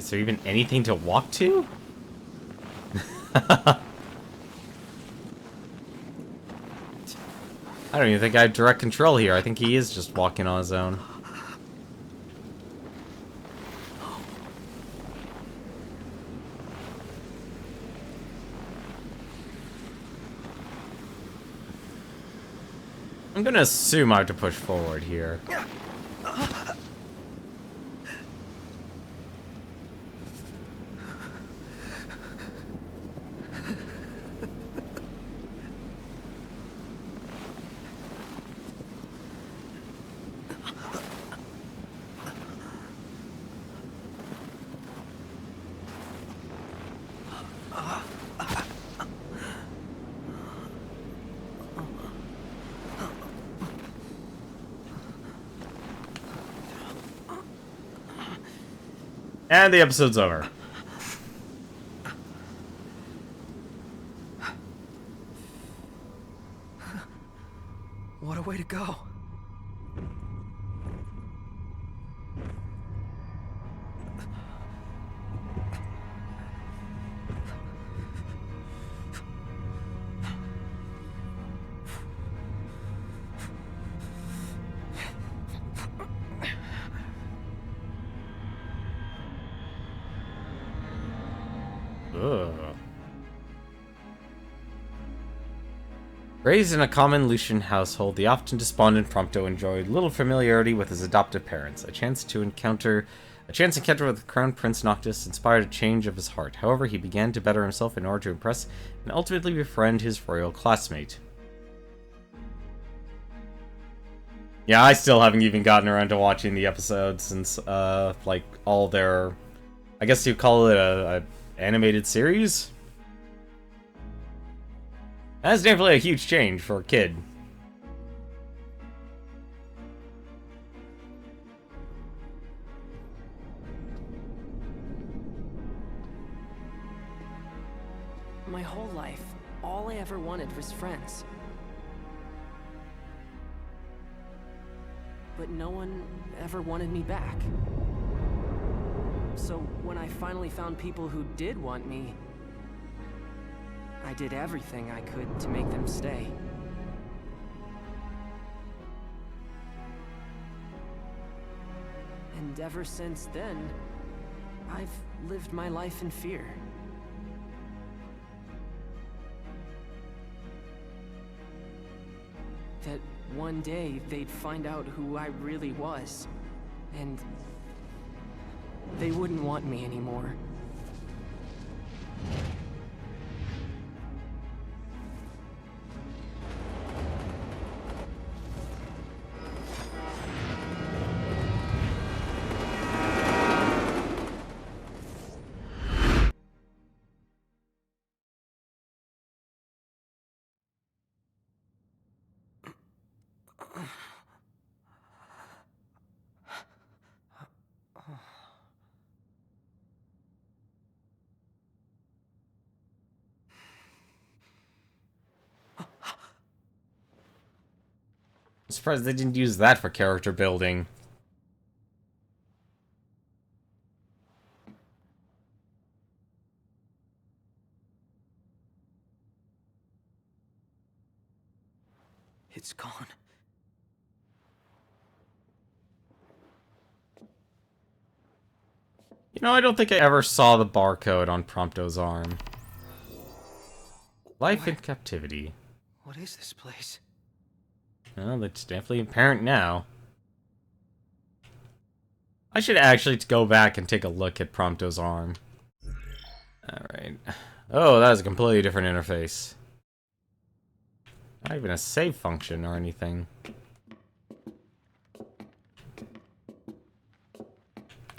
Is there even anything to walk to? I don't even think I have direct control here. I think he is just walking on his own. I'm gonna assume I have to push forward here. And the episode's over. What a way to go. Ugh. Raised in a common Lucian household, the often despondent Prompto enjoyed little familiarity with his adoptive parents. A chance encounter with Crown Prince Noctis inspired a change of his heart. However, he began to better himself in order to impress and ultimately befriend his royal classmate. Yeah, I still haven't even gotten around to watching the episodes since, like, all their... I guess you'd call it a animated series? That's definitely a huge change for a kid. My whole life, all I ever wanted was friends. But no one ever wanted me back. So when I finally found people who did want me, I did everything I could to make them stay. And ever since then, I've lived my life in fear. That one day they'd find out who I really was, and they wouldn't want me anymore. I'm surprised they didn't use that for character building. It's gone. You know, I don't think I ever saw the barcode on Prompto's arm. Life in captivity. What is this place? Well, that's definitely apparent now. I should actually go back and take a look at Prompto's arm. Alright. Oh, that is a completely different interface. Not even a save function or anything.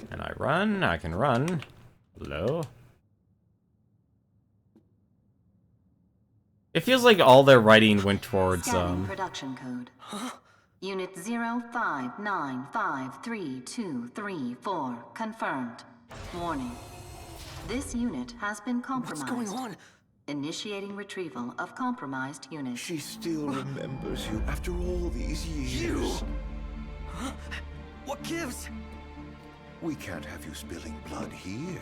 Can I run? I can run. Hello? It feels like all their writing went towards, Scanning production code. Unit 05953234 confirmed. Warning. This unit has been compromised. What's going on? Initiating retrieval of compromised unit. She still remembers you after all these years. You? Huh? What gives? We can't have you spilling blood here.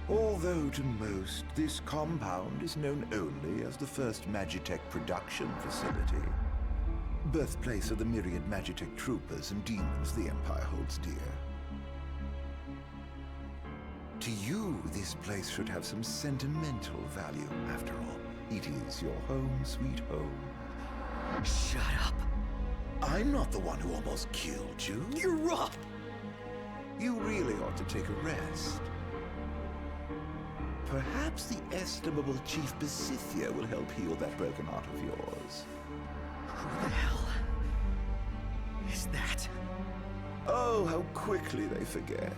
Although to most, this compound is known only as the first Magitech production facility. Birthplace of the myriad Magitech troopers and demons the Empire holds dear. To you, this place should have some sentimental value. After all, it is your home, sweet home. Shut up. I'm not the one who almost killed you. You're up! You really ought to take a rest. Perhaps the estimable Chief Besithia will help heal that broken heart of yours. Who the hell is that? Oh, how quickly they forget.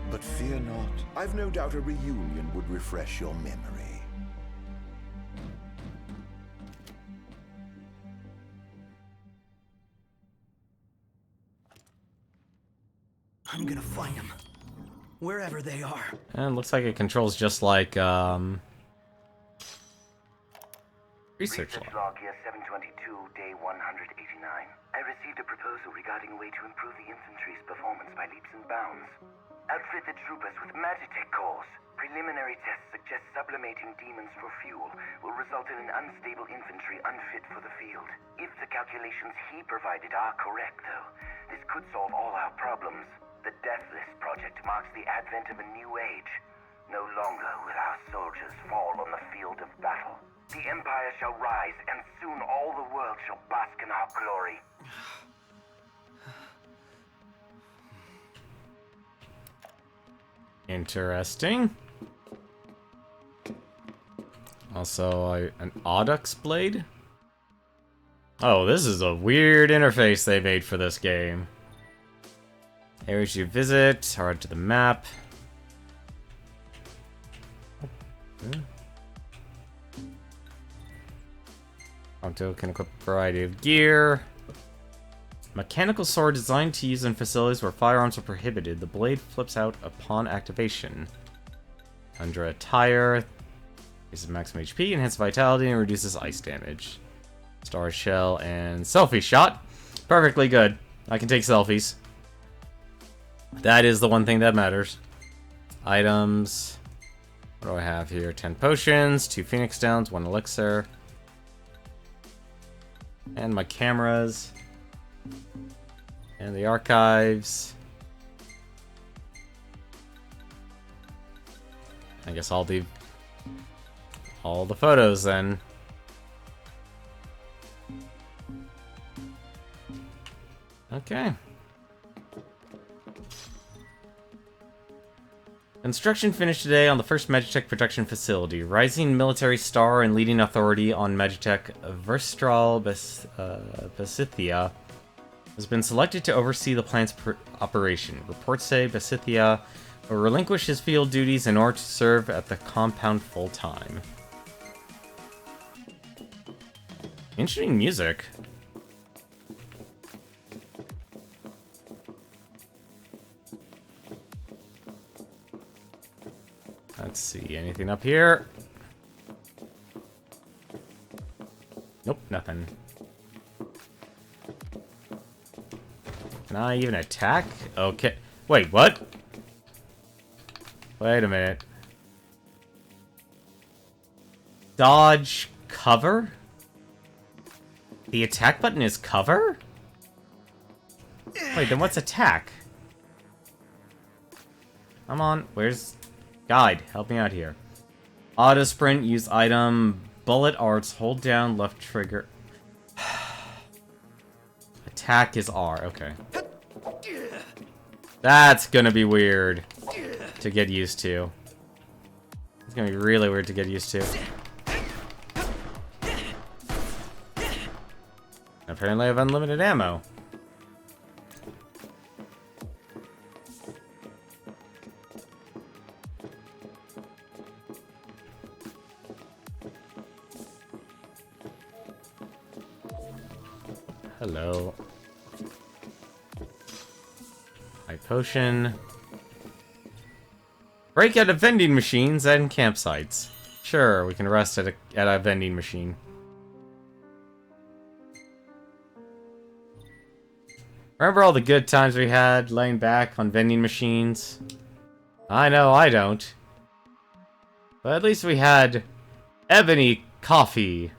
But fear not. I've no doubt a reunion would refresh your memory. I'm gonna find them. Wherever they are. And looks like it controls just like, Research log. Log here 722, day 189. I received a proposal regarding a way to improve the infantry's performance by leaps and bounds. Outfit the troopers with Magitech cores. Preliminary tests suggest sublimating demons for fuel will result in an unstable infantry unfit for the field. If the calculations he provided are correct, though, this could solve all our problems. The Deathless Project marks the advent of a new age. No longer will our soldiers fall on the field of battle. The Empire shall rise, and soon all the world shall bask in our glory. Interesting. Also, an Audux blade? Oh, this is a weird interface they made for this game. Areas you visit, hard to the map. Prompto can equip a variety of gear. Mechanical sword designed to use in facilities where firearms are prohibited. The blade flips out upon activation. Tundra attire. Increases maximum HP, enhances vitality, and reduces ice damage. Star shell and selfie shot. Perfectly good. I can take selfies. That is the one thing that matters. Items. What do I have here? 10 potions, 2 phoenix downs, 1 elixir. And my cameras. And the archives. I guess all the photos then. Okay. Construction finished today on the first Magitech production facility. Rising military star and leading authority on Magitech, Verstral Besithia has been selected to oversee the plant's operation. Reports say Besithia will relinquish his field duties in order to serve at the compound full-time. Interesting music. Let's see, anything up here? Nope, nothing. Can I even attack? Okay. Wait, what? Wait a minute. Dodge cover? The attack button is cover? Wait, then what's attack? Come on, where's... Guide, help me out here. Auto sprint, use item, bullet arts, hold down left trigger. Attack is R, okay. That's gonna be weird to get used to. It's gonna be really weird to get used to. Apparently I have unlimited ammo. Hello. High potion. Break out of vending machines and campsites. Sure, we can rest at a vending machine. Remember all the good times we had laying back on vending machines? I know I don't. But at least we had ebony coffee.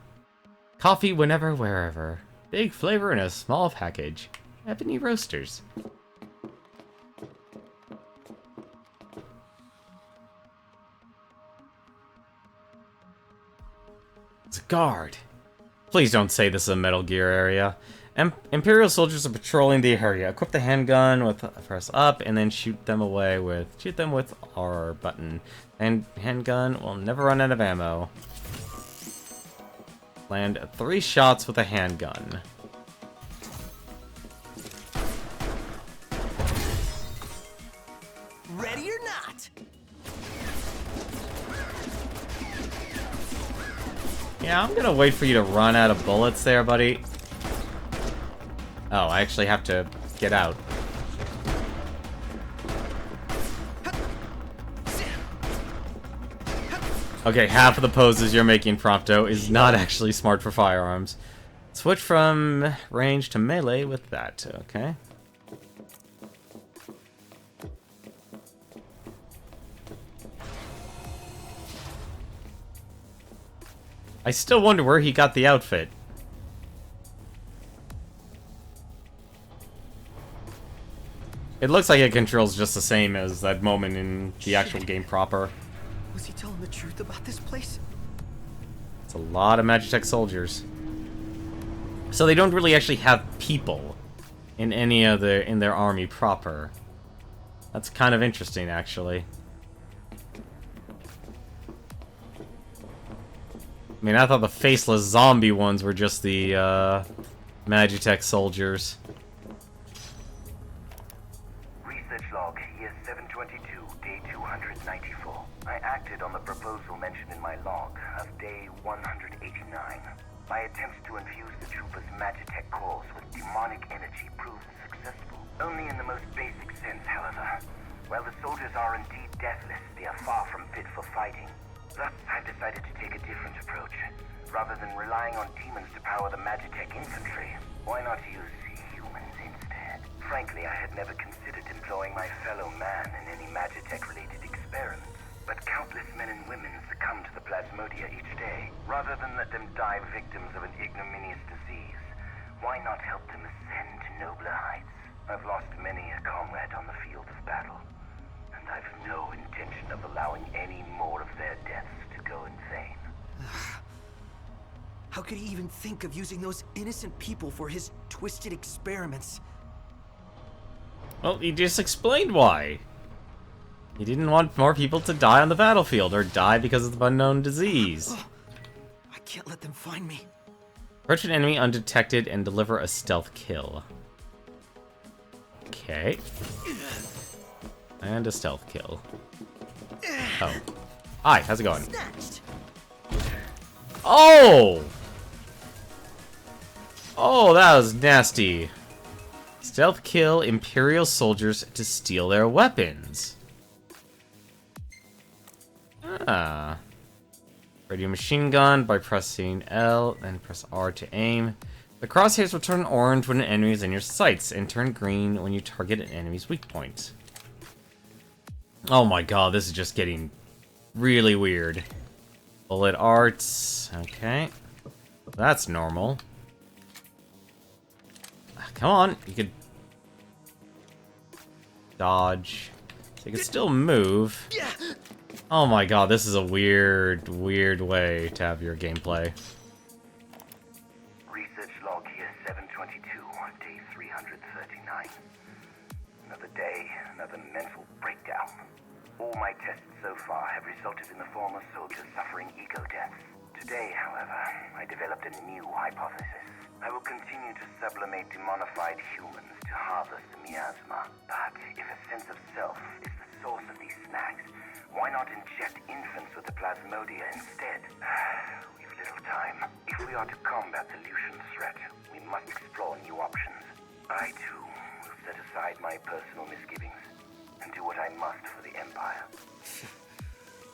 Coffee whenever, wherever. Big flavor in a small package. Ebony Roasters. It's a guard. Please don't say this is a Metal Gear area. Imperial soldiers are patrolling the area. Equip the handgun with press up, and then shoot them with R button. And handgun will never run out of ammo. Land 3 shots with a handgun. Ready or not? Yeah, I'm gonna wait for you to run out of bullets there, buddy. Oh, I actually have to get out. Okay, half of the poses you're making, Prompto, is not actually smart for firearms. Switch from range to melee with that, okay? I still wonder where he got the outfit. It looks like it controls just the same as that moment in the actual game proper. Was he telling the truth about this place? It's a lot of Magitech soldiers. So they don't really actually have people in any of their army proper. That's kind of interesting, actually. I mean, I thought the faceless zombie ones were just the Magitech soldiers. Research log, year 722, day 294. I acted on the proposal mentioned in my log of day 189. My attempts to infuse the troopers' Magitech cores with demonic energy proved successful. Only in the most basic sense, however. While the soldiers are indeed deathless, they are far from fit for fighting. Thus, I've decided to take a different approach. Rather than relying on demons to power the Magitech infantry, why not use humans instead? Frankly, I had never considered employing my fellow man in any Magitech-related experiments. But countless men and women succumb to the plasmodia each day. Rather than let them die victims of an ignominious disease, why not help them ascend to nobler heights? I've lost many a comrade on the field of battle, and I've no intention of allowing any more of their deaths to go in vain. How could he even think of using those innocent people for his twisted experiments? Well, he just explained why. He didn't want more people to die on the battlefield or die because of the unknown disease. Oh, I can't let them find me. Approach an enemy undetected and deliver a stealth kill. Okay. And a stealth kill. Oh. Hi, how's it going? Snatched. Oh! Oh, that was nasty. Stealth kill Imperial soldiers to steal their weapons. Ah. Ready a machine gun by pressing L, then press R to aim. The crosshairs will turn orange when an enemy is in your sights, and turn green when you target an enemy's weak point. Oh my god, this is just getting really weird. Bullet arts. Okay. That's normal. Come on, you could dodge. So you can still move. Oh my god, this is a weird, weird way to have your gameplay. Research log here 722, day 339. Another day, another mental breakdown. All my tests so far have resulted in the former soldiers suffering ego deaths. Today, however, I developed a new hypothesis. I will continue to sublimate demonified humans to harvest the miasma. But if a sense of self is the source of these snacks, why not inject infants with the plasmodia instead? We've little time. If we are to combat the Lucian's threat, we must explore new options. I, too, will set aside my personal misgivings and do what I must for the Empire.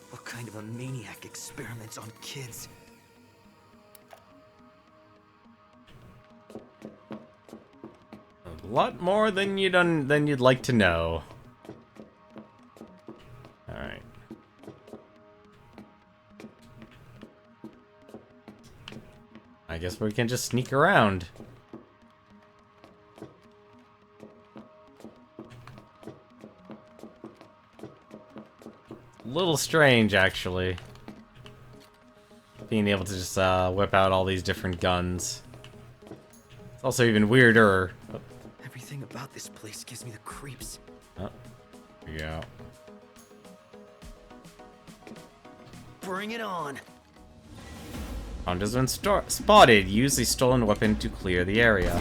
What kind of a maniac experiments on kids? A lot more than you'd like to know. Alright. I guess we can just sneak around. A little strange, actually. Being able to just whip out all these different guns. It's also even weirder. Oh. Everything about this place gives me the creeps. Oh. Here we go. Bring it on. Hound has been spotted. Use the stolen weapon to clear the area.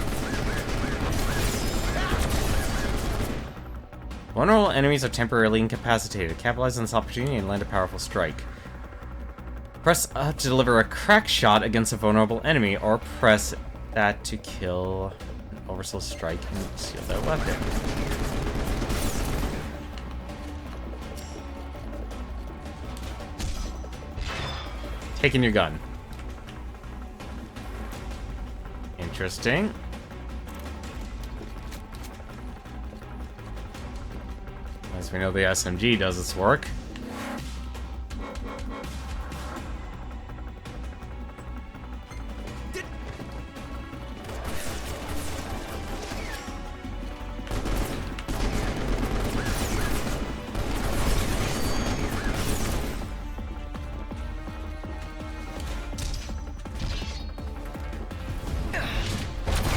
Vulnerable enemies are temporarily incapacitated. Capitalize on this opportunity and land a powerful strike. Press up to deliver a crack shot against a vulnerable enemy, or press that to kill an oversoul strike and steal their weapon. Taking your gun. Interesting. As we know, the SMG does its work.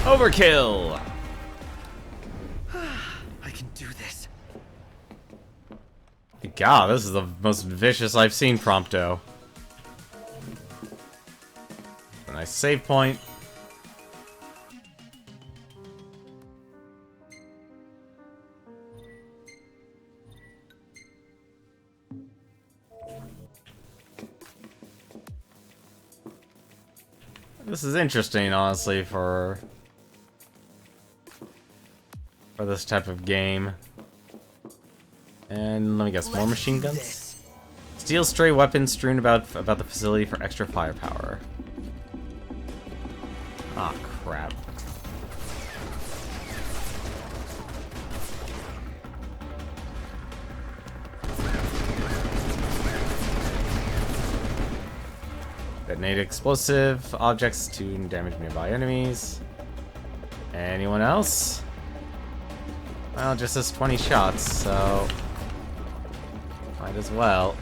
Overkill! I can do this. God, this is the most vicious I've seen Prompto. A nice save point. This is interesting, honestly, for this type of game. And let me guess, more machine guns? Steal stray weapons strewn about the facility for extra firepower. Ah, crap. Detonate explosive objects to damage nearby enemies. Anyone else? Well, just has 20 shots, so might as well.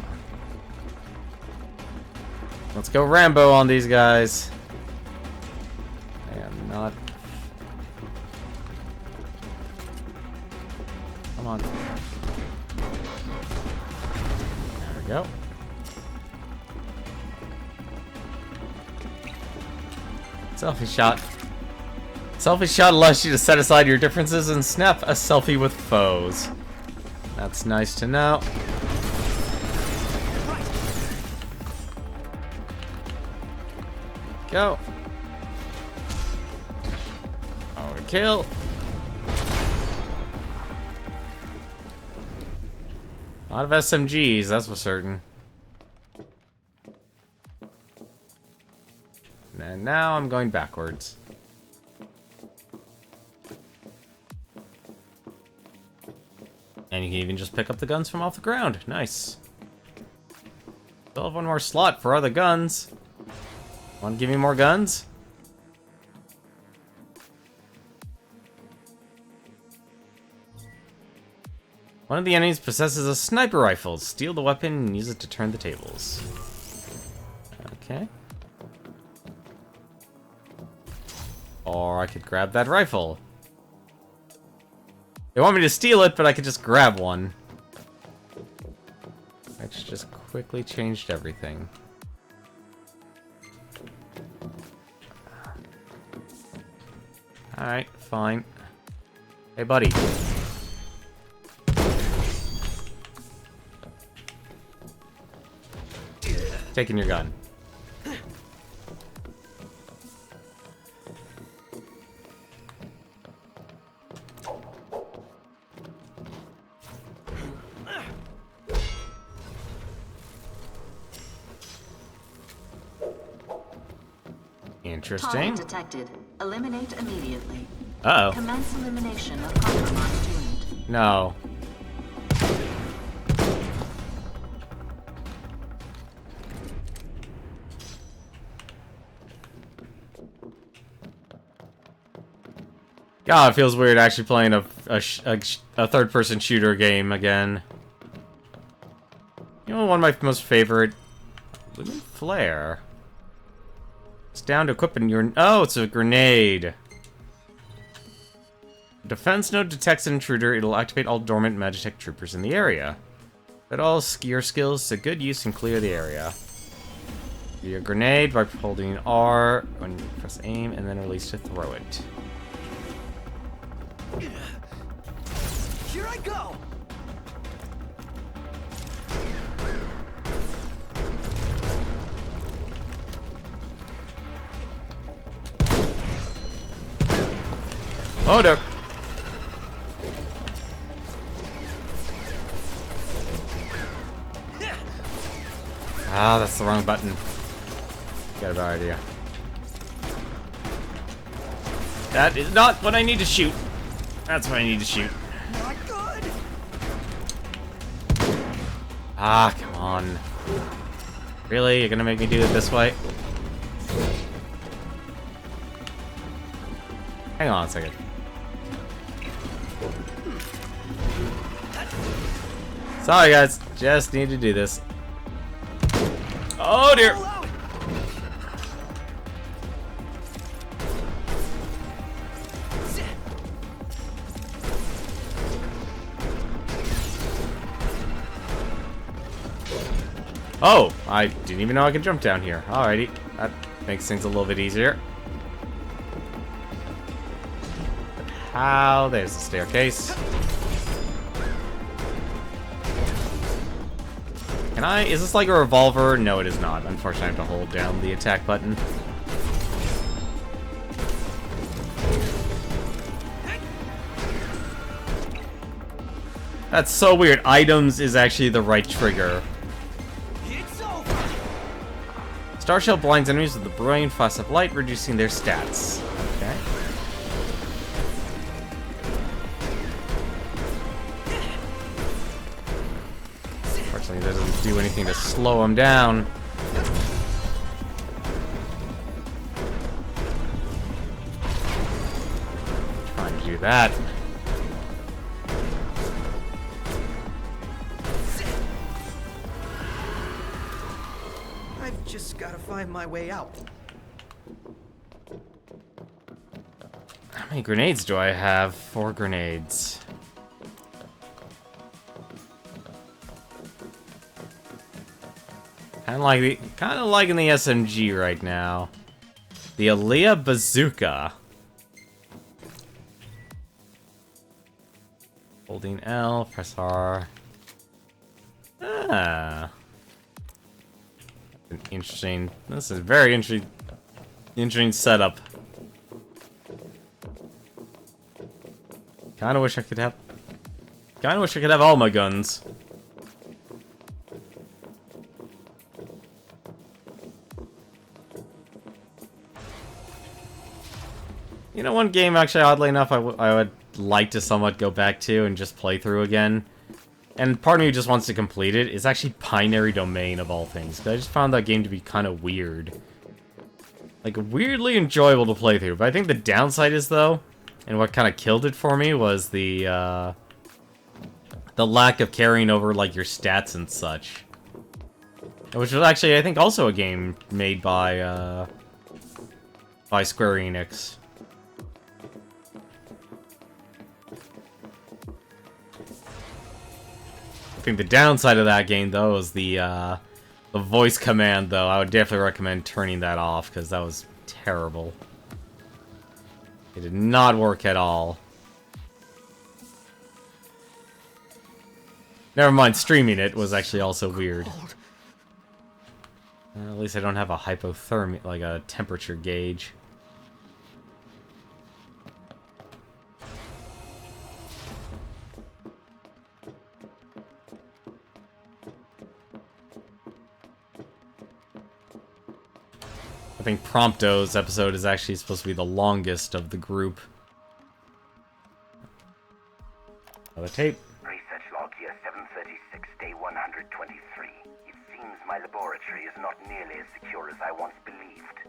Let's go Rambo on these guys. I am not. Come on. There we go. Selfie shot. Selfie shot allows you to set aside your differences and snap a selfie with foes. That's nice to know. Go. Overkill. A lot of SMGs, that's for certain. And now I'm going backwards. And you can even just pick up the guns from off the ground. Nice. Still have one more slot for other guns. Want to give me more guns? One of the enemies possesses a sniper rifle. Steal the weapon and use it to turn the tables. Okay. Or I could grab that rifle. They want me to steal it, but I could just grab one. Which just quickly changed everything. Alright, fine. Hey, buddy. Taking your gun. Interesting. Target detected. Eliminate immediately. Uh-oh. Commence elimination of compromised unit. No. God, it feels weird actually playing a third-person shooter game again. You know, one of my most favorite... Lumen Flare. It's down to equipping your... Oh, it's a grenade. Defense node detects an intruder. It'll activate all dormant Magitech troopers in the area. Put all skier skills to good use and clear the area. Give you a grenade by holding R when you press aim and then release to throw it. Here I go! Oh no! Ah, that's the wrong button. Got a bad idea. That is not what I need to shoot. That's what I need to shoot. Not good! Ah, come on. Really? You're gonna make me do it this way? Hang on a second. Sorry guys, just need to do this. Oh dear! Oh, I didn't even know I could jump down here. Alrighty, that makes things a little bit easier. How? There's the staircase. Can I? Is this like a revolver? No, it is not. Unfortunately, I have to hold down the attack button. That's so weird. Items is actually the right trigger. It's over! Star Shell blinds enemies with a brilliant flash of light, reducing their stats. Okay. Unfortunately, that doesn't do anything to slow them down. Trying to do that. I've just gotta find my way out. How many grenades do I have? 4 grenades. Kind of liking the SMG right now. The Aliyah Bazooka. Holding L, press R. Ah. An interesting. This is a very interesting setup. Kinda wish I could have all my guns. You know, one game actually, oddly enough, I would like to somewhat go back to and just play through again. And part of me just wants to complete it. It's actually Binary Domain of all things. 'Cause I just found that game to be kind of weird. Like, weirdly enjoyable to play through. But I think the downside is, though, and what kind of killed it for me was the lack of carrying over, like, your stats and such. Which was actually, I think, also a game made by Square Enix. I think the downside of that game, though, is the voice command, though. I would definitely recommend turning that off, because that was terrible. It did not work at all. Never mind, streaming it was actually also weird. At least I don't have a hypothermia, like a temperature gauge. I think Prompto's episode is actually supposed to be the longest of the group. Another tape. Research log year 736, day 123. It seems my laboratory is not nearly as secure as I once believed.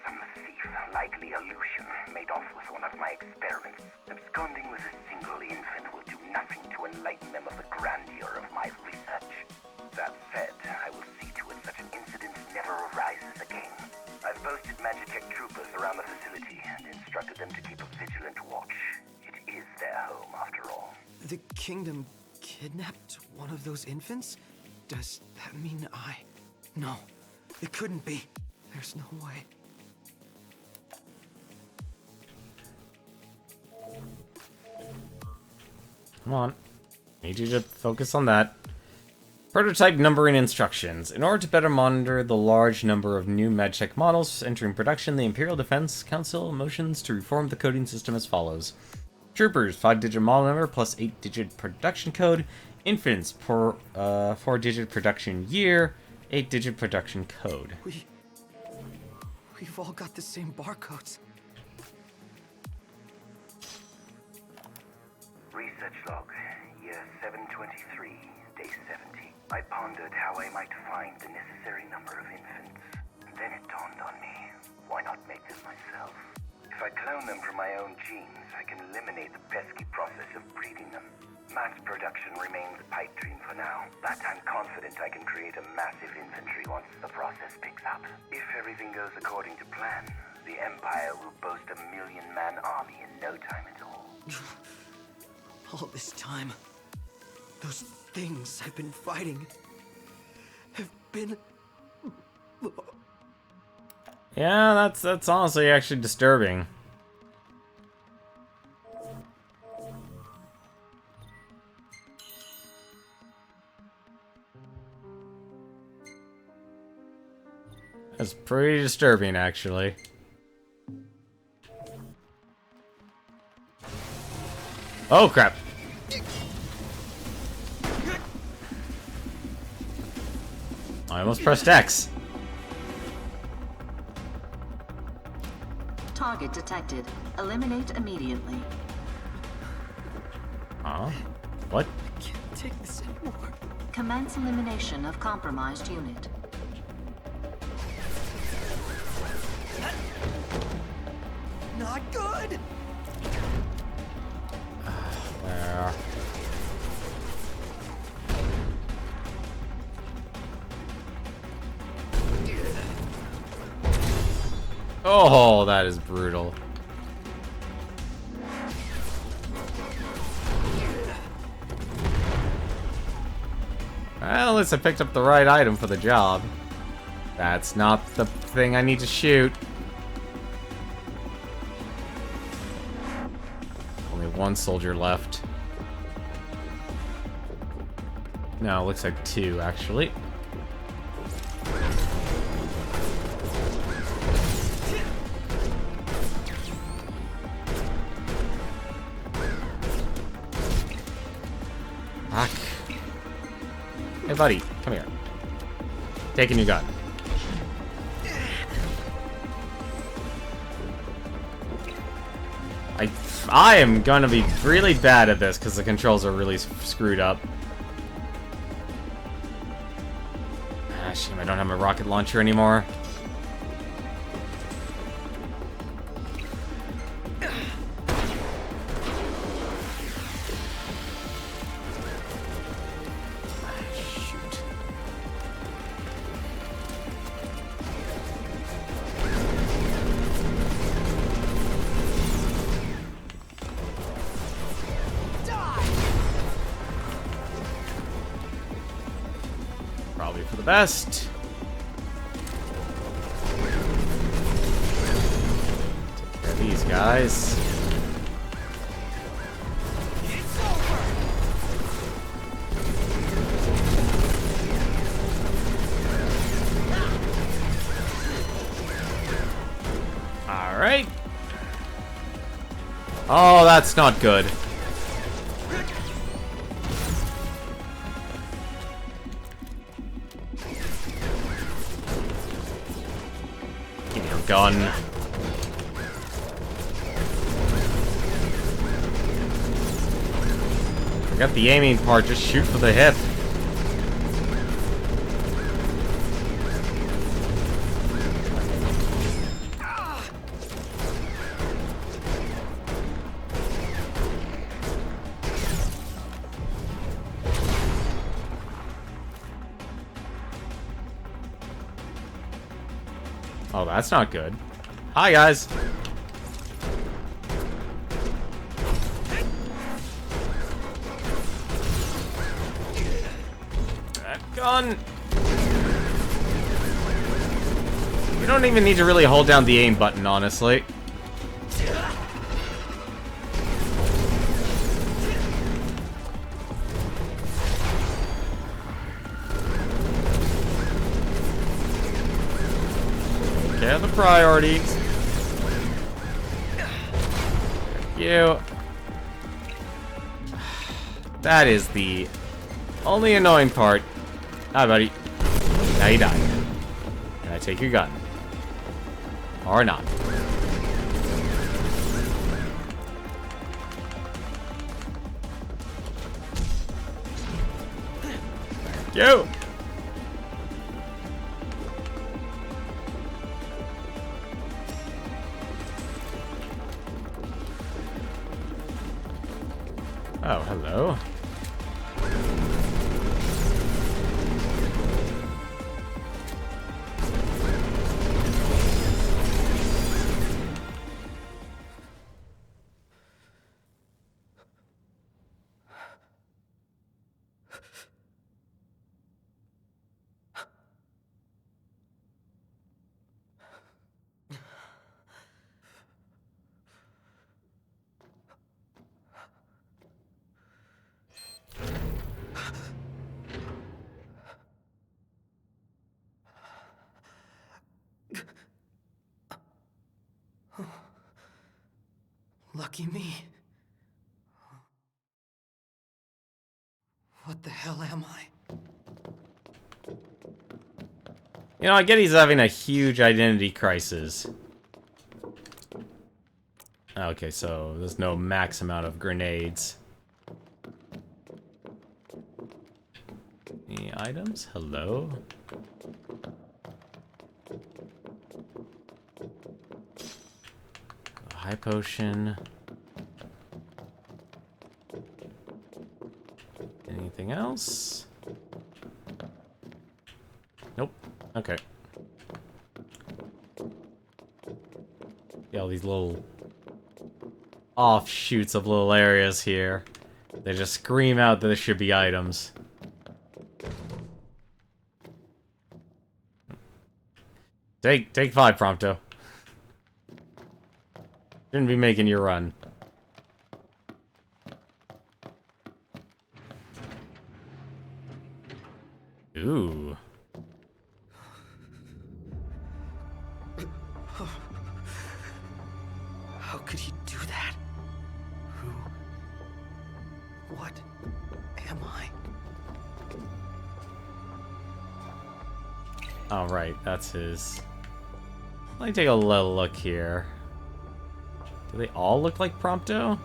Some thief, likely Aleutian, made off with one of my experiments. Absconding with a single infant will do nothing to enlighten them of the grandeur of my research. That said, I will see to it such an incident never arises again. I've posted Magitech troopers around the facility and instructed them to keep a vigilant watch. It is their home, after all. The kingdom kidnapped one of those infants? Does that mean I... No, it couldn't be. There's no way. Come on. Need you to focus on that. Prototype numbering instructions. In order to better monitor the large number of new MedCheck models entering production, the Imperial Defense Council motions to reform the coding system as follows. Troopers, 5-digit model number plus 8-digit production code. Infants, 4-digit production year, 8-digit production code. We've all got the same barcodes. Research log, year 723, day 70. I pondered how I might find the necessary number of infants. Then it dawned on me, why not make them myself? If I clone them from my own genes, I can eliminate the pesky process of breeding them. Mass production remains a pipe dream for now, but I'm confident I can create a massive infantry once the process picks up. If everything goes according to plan, the Empire will boast a 1,000,000-man army in no time at all. All this time, those things I've been fighting have been... Yeah, that's honestly actually disturbing. That's pretty disturbing, actually. Oh, crap. I almost pressed X. Target detected. Eliminate immediately. Huh? What? I can't take this anymore. Commence elimination of compromised unit. Not good! Where? Oh, that is brutal. Well, at least I picked up the right item for the job. That's not the thing I need to shoot. Only one soldier left. No, it looks like two, actually. Fuck. Hey, buddy, come here. Taking your gun. I am gonna be really bad at this because the controls are really screwed up. Ah, shame I don't have my rocket launcher anymore. Probably for the best. Take care of these guys. All right. Oh, that's not good. Give me your gun. Forget the aiming part, just shoot for the hip. Oh, that's not good. Hi, guys. That gun. You don't even need to really hold down the aim button, honestly. Yeah, the priorities. You. That is the only annoying part. Hi, buddy. Now you die. Can I take your gun? Or not? Thank you. Oh, hello. Lucky me. What the hell am I? You know, I get he's having a huge identity crisis. Okay, so there's no max amount of grenades. Any items? Hello? High potion. Anything else? Nope. Okay. Yeah, all these little offshoots of little areas here. They just scream out that there should be items. Take 5, Prompto. Shouldn't be making you run. Ooh. How could he do that? Who? What am I? All right, that's his. Let me take a little look here. Do they all look like Prompto?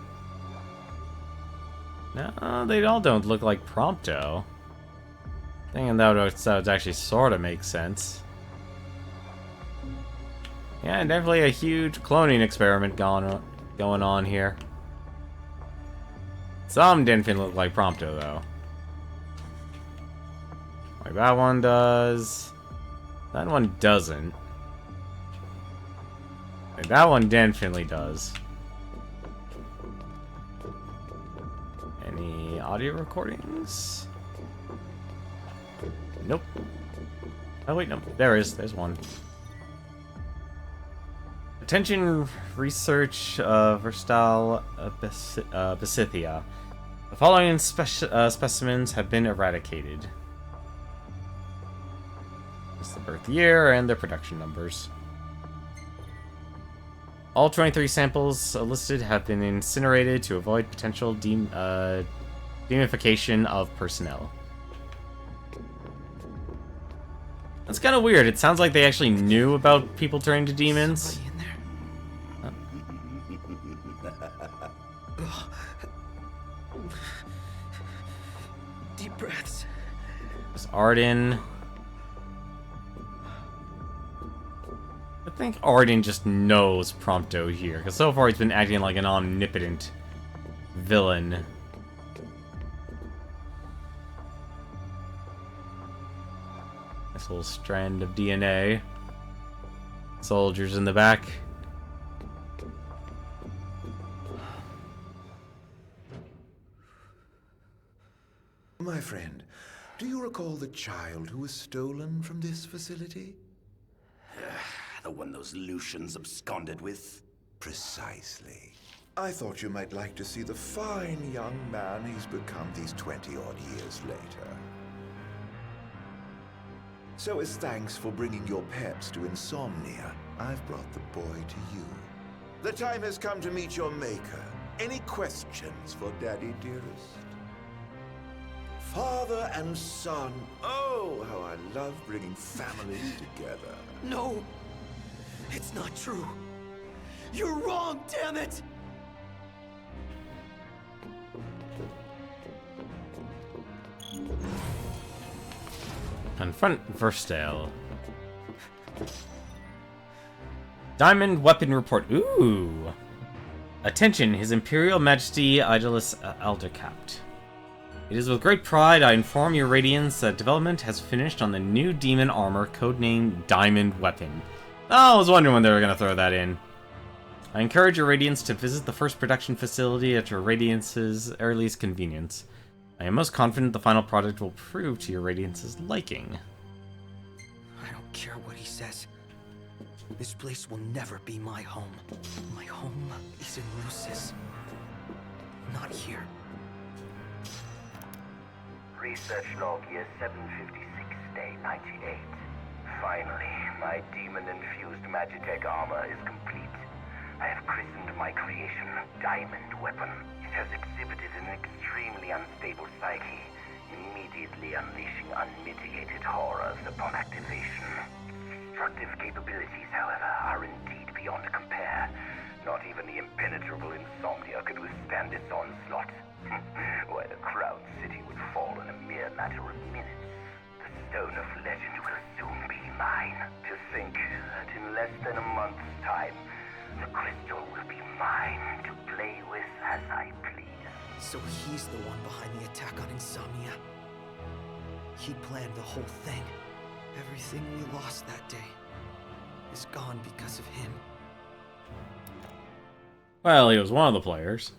No, they all don't look like Prompto. Thinking that would actually sort of make sense. Yeah, definitely a huge cloning experiment going on here. Some didn't look like Prompto, though. Like that one does. That one doesn't. Like that one definitely does. Any audio recordings? Nope. Oh wait, no. There is. There's one. Attention research versatile Besithia. The following specimens have been eradicated. It's the birth year and their production numbers. All 23 samples listed have been incinerated to avoid potential demification of personnel. That's kind of weird. It sounds like they actually knew about people turning to demons. Somebody in there. breaths. Is Arden... I think Arden just knows Prompto here, because so far he's been acting like an omnipotent villain. Nice little strand of DNA. Soldiers in the back. My friend, do you recall the child who was stolen from this facility? The one those Lucians absconded with? Precisely. I thought you might like to see the fine young man he's become these 20-odd years later. So as thanks for bringing your pets to Insomnia, I've brought the boy to you. The time has come to meet your maker. Any questions for Daddy, dearest? Father and son. Oh, how I love bringing families together. No! It's not true! You're wrong, damn it! Confront Versdale. Diamond weapon report. Ooh. Attention, His Imperial Majesty Idolus Eldercapt. It is with great pride I inform your Radiance that development has finished on the new demon armor codenamed Diamond Weapon. Oh, I was wondering when they were going to throw that in. I encourage your Radiance to visit the first production facility at your Radiance's earliest convenience. I am most confident the final product will prove to your Radiance's liking. I don't care what he says. This place will never be my home. My home is in Lucis. Not here. Research log year 756, day 98. Finally, my demon-infused Magitech armor is complete. I have christened my creation Diamond Weapon. It has exhibited an extremely unstable psyche, immediately unleashing unmitigated horrors upon activation. Its destructive capabilities, however, are indeed beyond compare. Not even the impenetrable Insomnia could withstand its onslaught. Why, the Crown City would fall in a mere matter of minutes. The Stone of Legend will soon be mine. To think that in less than a month's time, the crystal will be mine to play with as I please. So he's the one behind the attack on Insomnia. He planned the whole thing. Everything we lost that day is gone because of him. Well, he was one of the players.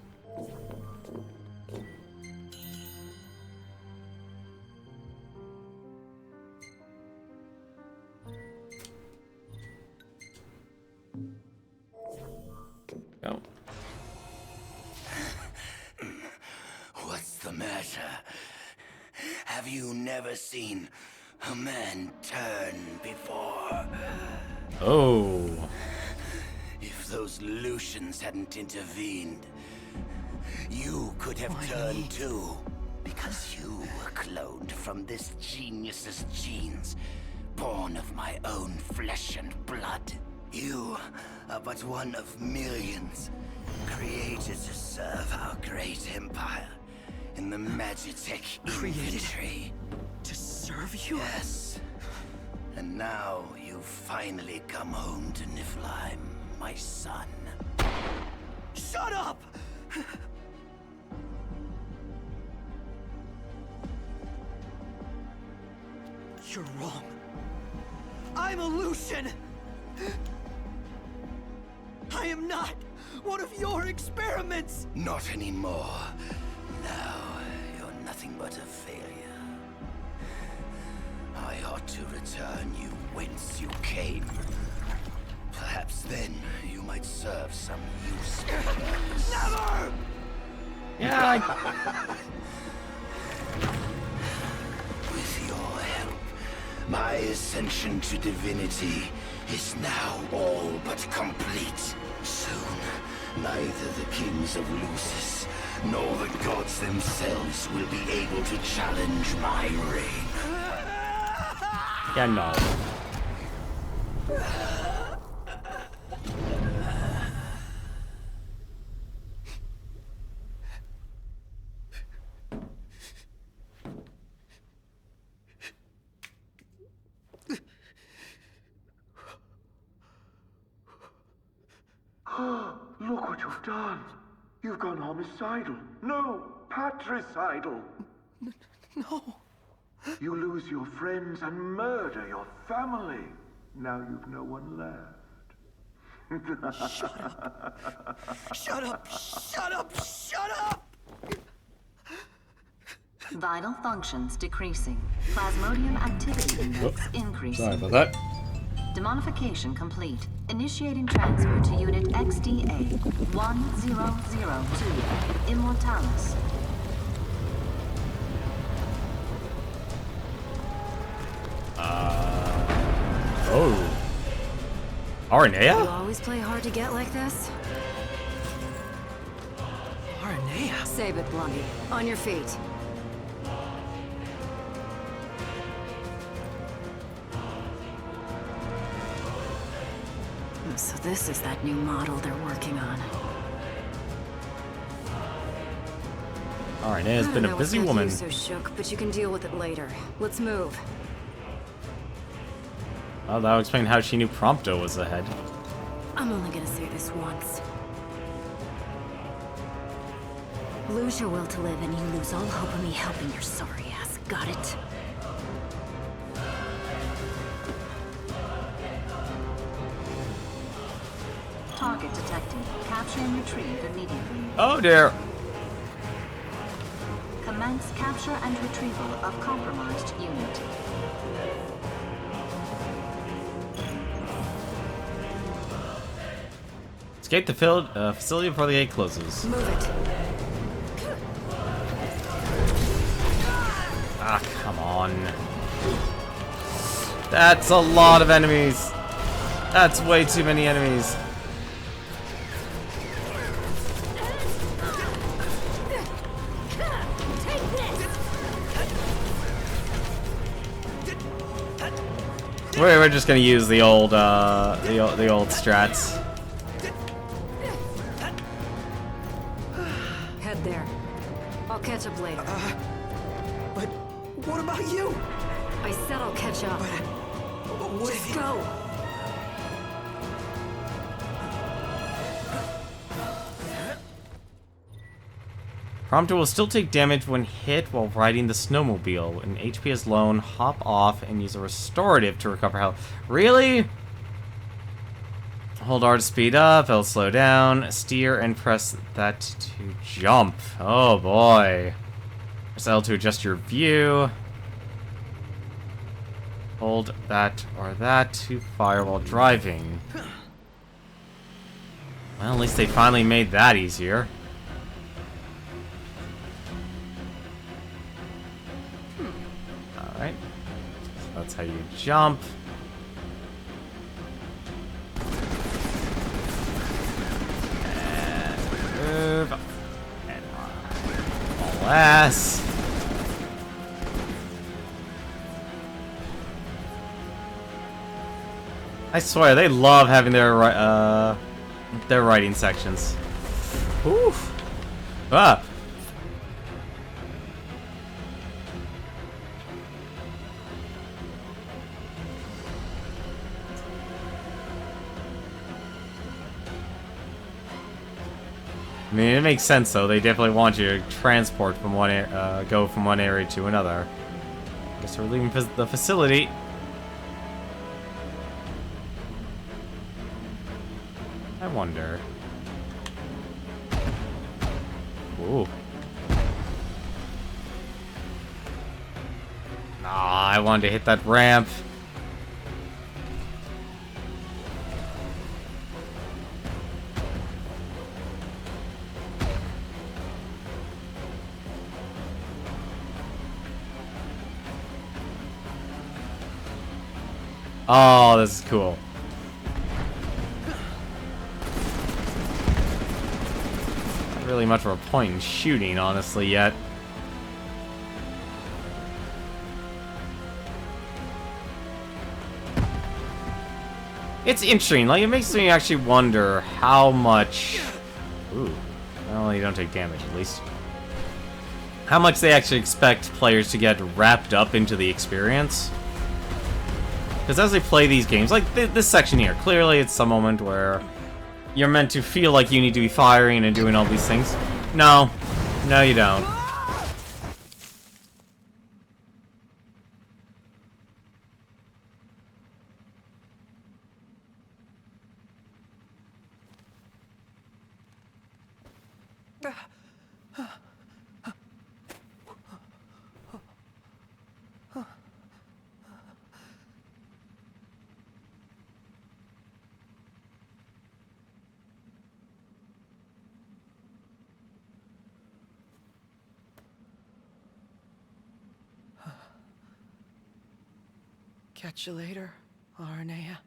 Go. What's the matter? Have you never seen a man turn before? Oh. If those Lucians hadn't intervened, you could have turned too. Because you were cloned from this genius's genes, born of my own flesh and blood. You are but one of millions, created to serve our great empire in the Magitech infantry. To serve you? Yes. And now you've finally come home to Niflheim, my son. Shut up! You're wrong. I'm a Lucian! I am not one of your experiments! Not anymore. Now, you're nothing but a failure. I ought to return you whence you came. Perhaps then you might serve some useful purpose. Never! Yeah, With your help, my ascension to divinity is now all but complete. Soon, neither the kings of Lucis nor the gods themselves will be able to challenge my reign. yeah, no. what you've done. You've gone homicidal. No, patricidal. No. You lose your friends and murder your family. Now you've no one left. Shut up! Shut up! Shut up! Vital functions decreasing. Plasmodium activity index increasing. Sorry about that. Demonification complete. Initiating transfer to Unit XDA 1002. Immortalis. Oh. Aranea? You always play hard to get like this? Aranea. Save it, Blondie. On your feet. So this is that new model they're working on. Aranea has been a busy woman. You so shook, but you can deal with it later. Let's move. Well, that would explain how she knew Prompto was ahead. I'm only gonna say this once. Lose your will to live and you lose all hope of me helping your sorry ass. Got it? Target detected. Capture and retrieve immediately. Oh dear. Commence capture and retrieval of compromised unit. Escape the facility before the gate closes. Move it. Ah, come on. That's a lot of enemies. That's way too many enemies. We're just gonna use the old strats. Head there. I'll catch up later. But what about you? I said I'll catch up. But what Just if you... go. Prompto will still take damage when hit while riding the snowmobile. An HP is low, hop off and use a restorative to recover health. Really? Hold R to speed up, L slow down, steer and press that to jump. Oh boy. Press L to adjust your view. Hold that or that to fire while driving. Well, at least they finally made that easier. Alright. So that's how you jump. And move. And all ass. I swear, they love having their writing sections. Oof. Ah. I mean, it makes sense though. They definitely want you to transport from one go from one area to another. Guess we're leaving the facility. I wonder. Ooh. Ah, I wanted to hit that ramp. Oh, this is cool. Not really much of a point in shooting, honestly, yet. It's interesting. Like, it makes me actually wonder how much... Ooh. Well, you don't take damage, at least. How much they actually expect players to get wrapped up into the experience. Because as they play these games, like this section here, clearly it's some moment where you're meant to feel like you need to be firing and doing all these things. No. No, you don't. Catch you later, Arnea.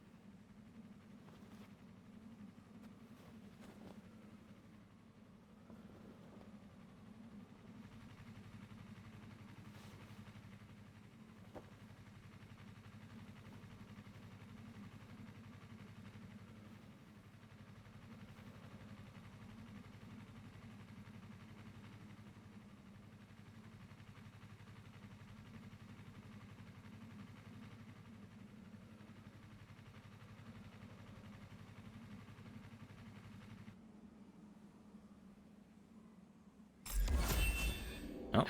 Oh.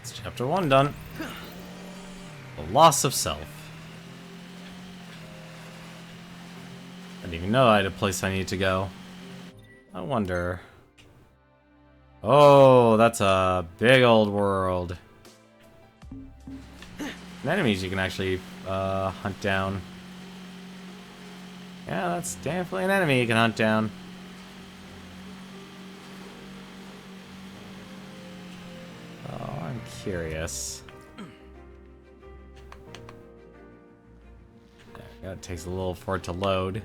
It's chapter 1 done. The loss of self. I didn't even know I had a place I need to go. I wonder... Oh, that's a big old world. And enemies you can actually hunt down. Yeah, that's definitely an enemy you can hunt down. Oh, I'm curious. Yeah, it takes a little for it to load.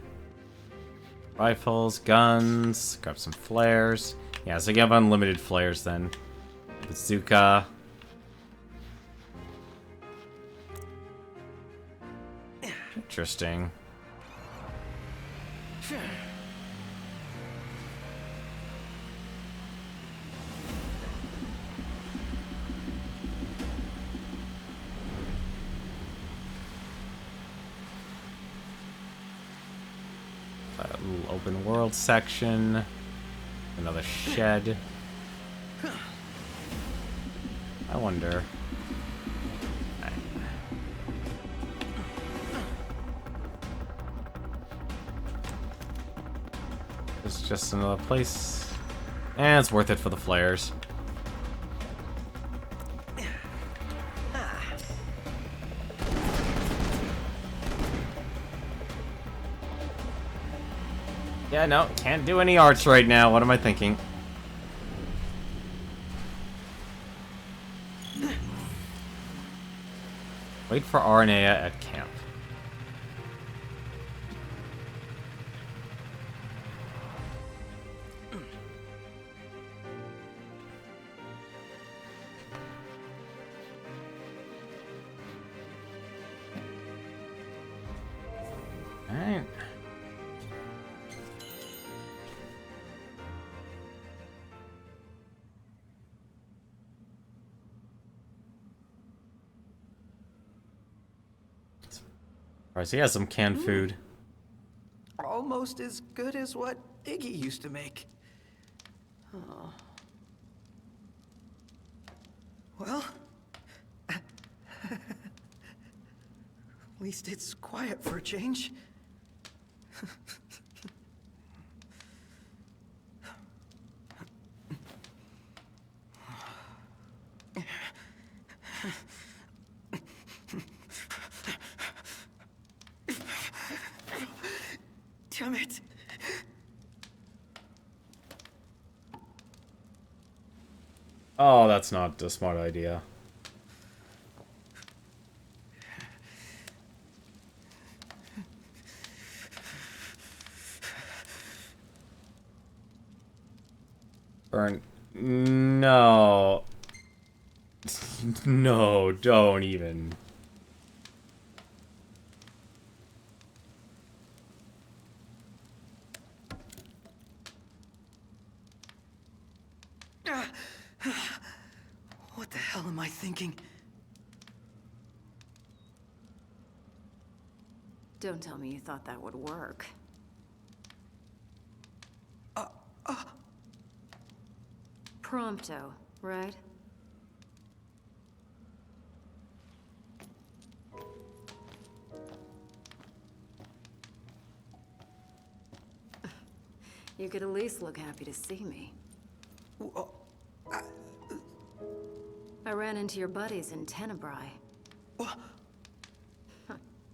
Rifles, guns, grab some flares. Yeah, so you have unlimited flares then. Bazooka. Interesting. A little open world section. Another shed. I wonder. It's just another place. And it's worth it for the flares. Yeah, no, can't do any arts right now. What am I thinking? Wait for Arnea at camp. Alright. Alright, so he has some canned food. Almost as good as what Iggy used to make. Oh. Well, at least it's quiet for a change. Damn it. Oh, that's not a smart idea. Burn. No. No, don't even. What the hell am I thinking? Don't tell me you thought that would work. Prompto, right? You could at least look happy to see me. I ran into your buddies in Tenmar.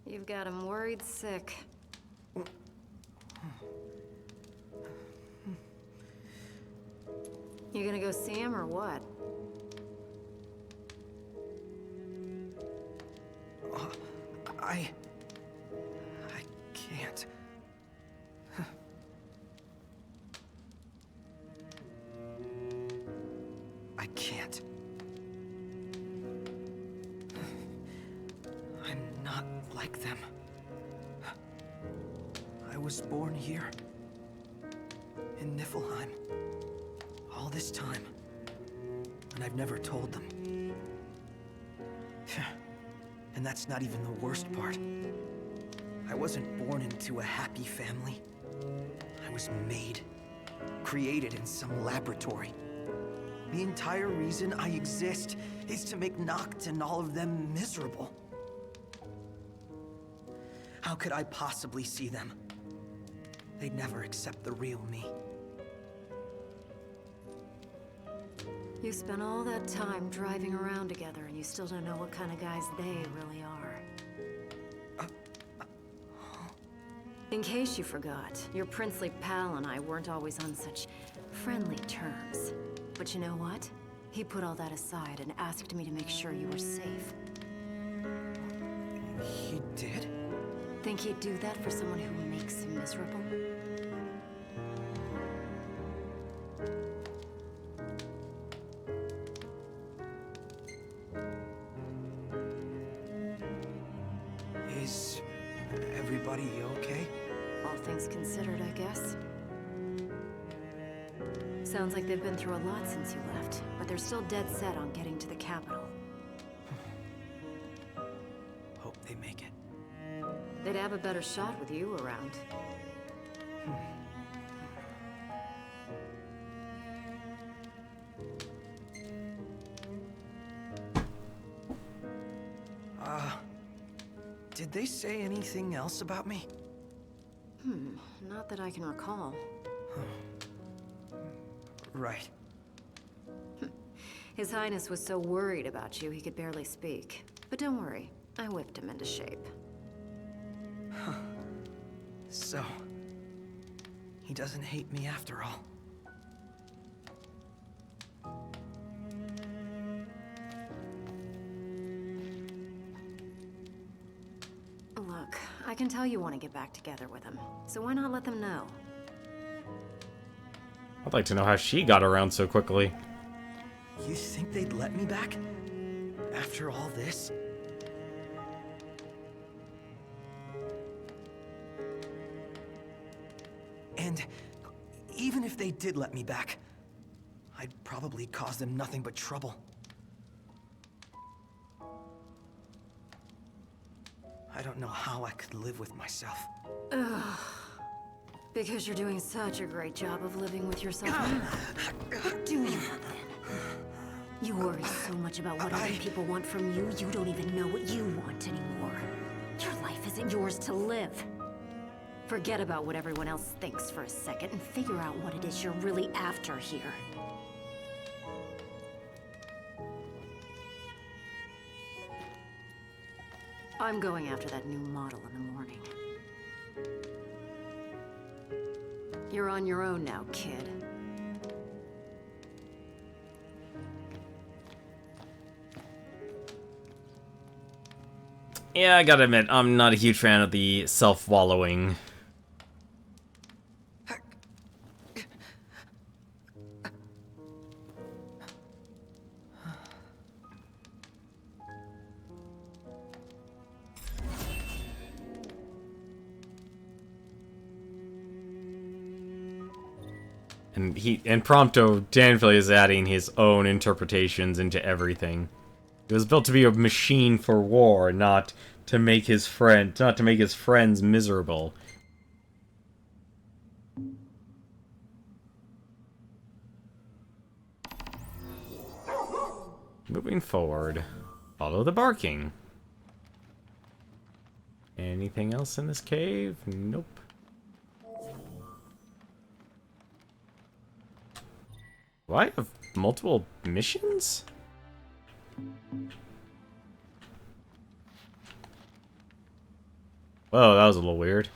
You've got him worried sick. You gonna go see him or what? I can't. I can't. I'm not like them. I was born here, in Niflheim, all this time, and I've never told them. And that's not even the worst part. I wasn't born into a happy family. I was made, created in some laboratory. The entire reason I exist is to make Noct and all of them miserable. How could I possibly see them? They'd never accept the real me. You spent all that time driving around together and you still don't know what kind of guys they really are. In case you forgot, your princely pal and I weren't always on such friendly terms. But you know what? He put all that aside and asked me to make sure you were safe. He did? Think he'd do that for someone who makes him miserable? Is everybody okay? All things considered, I guess. Sounds like they've been through a lot since you left, but they're still dead set on getting to the capital. Hope they make it. They'd have a better shot with you around. Did they say anything else about me? Not that I can recall. Right. His Highness was so worried about you he could barely speak. But don't worry, I whipped him into shape. So, he doesn't hate me after all. Look, I can tell you want to get back together with him, so why not let them know? I'd like to know how she got around so quickly. You think they'd let me back? After all this? And even if they did let me back, I'd probably cause them nothing but trouble. I don't know how I could live with myself. Ugh. Because you're doing such a great job of living with yourself. What do you want then? You worry so much about what other people want from you, you don't even know what you want anymore. Your life isn't yours to live. Forget about what everyone else thinks for a second and figure out what it is you're really after here. I'm going after that new model in the morning. You're on your own now, kid. Yeah, I gotta admit, I'm not a huge fan of the self-wallowing. And Prompto definitely is adding his own interpretations into everything. It was built to be a machine for war, not to make his friend, not to make his friends miserable. Moving forward, follow the barking. Anything else in this cave? Nope. Do I have multiple missions? Whoa, that was a little weird.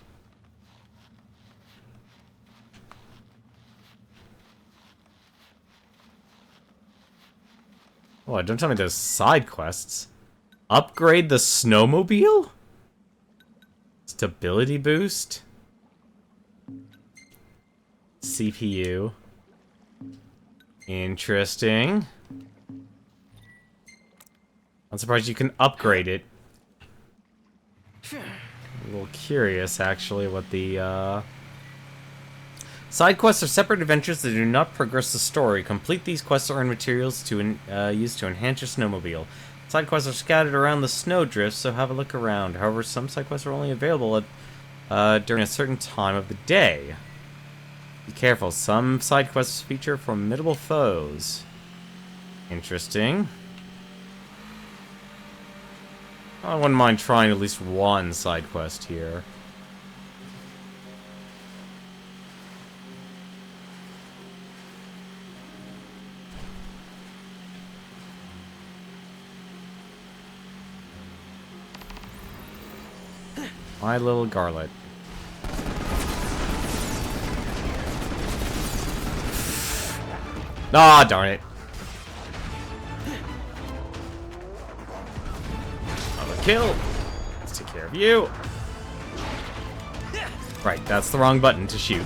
Oh, don't tell me there's side quests. Upgrade the snowmobile? Stability boost? CPU. Interesting. I'm surprised you can upgrade it. A little curious, actually, what the, Side quests are separate adventures that do not progress the story. Complete these quests to earn materials to use to enhance your snowmobile. Side quests are scattered around the snowdrift, so have a look around. However, some side quests are only available at, during a certain time of the day. Be careful, some side quests feature formidable foes. Interesting. I wouldn't mind trying at least one side quest here. My little garlet. Ah, darn it. Another kill. Let's take care of you. Right, that's the wrong button to shoot.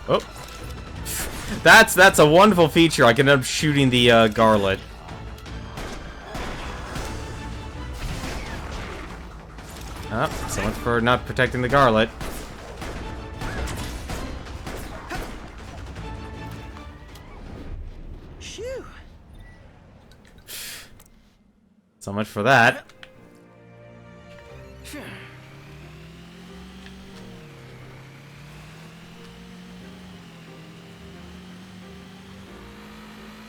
Oh. That's a wonderful feature. I can end up shooting the garlet. Oh, so much for not protecting the garlet. Shoo. So much for that.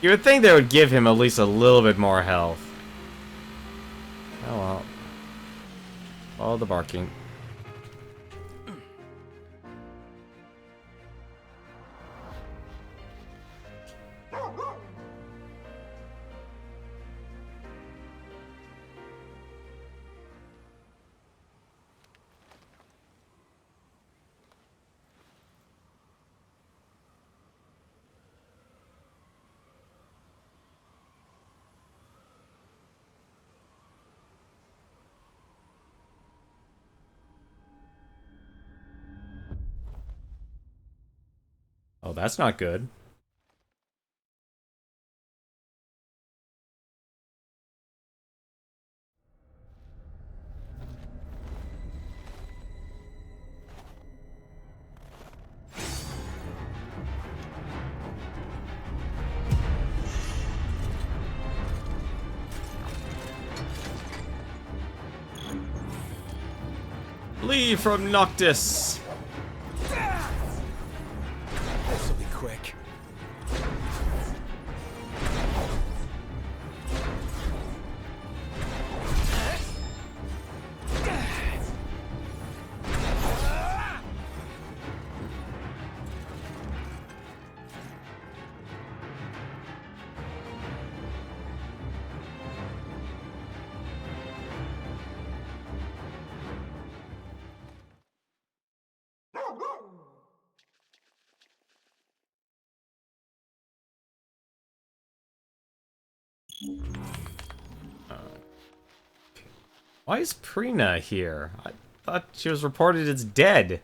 You would think they would give him at least a little bit more health. Oh well. Follow the barking. Oh, that's not good. Leave from Noctis! This'll be quick. Why is Prina here? I thought she was reported as dead.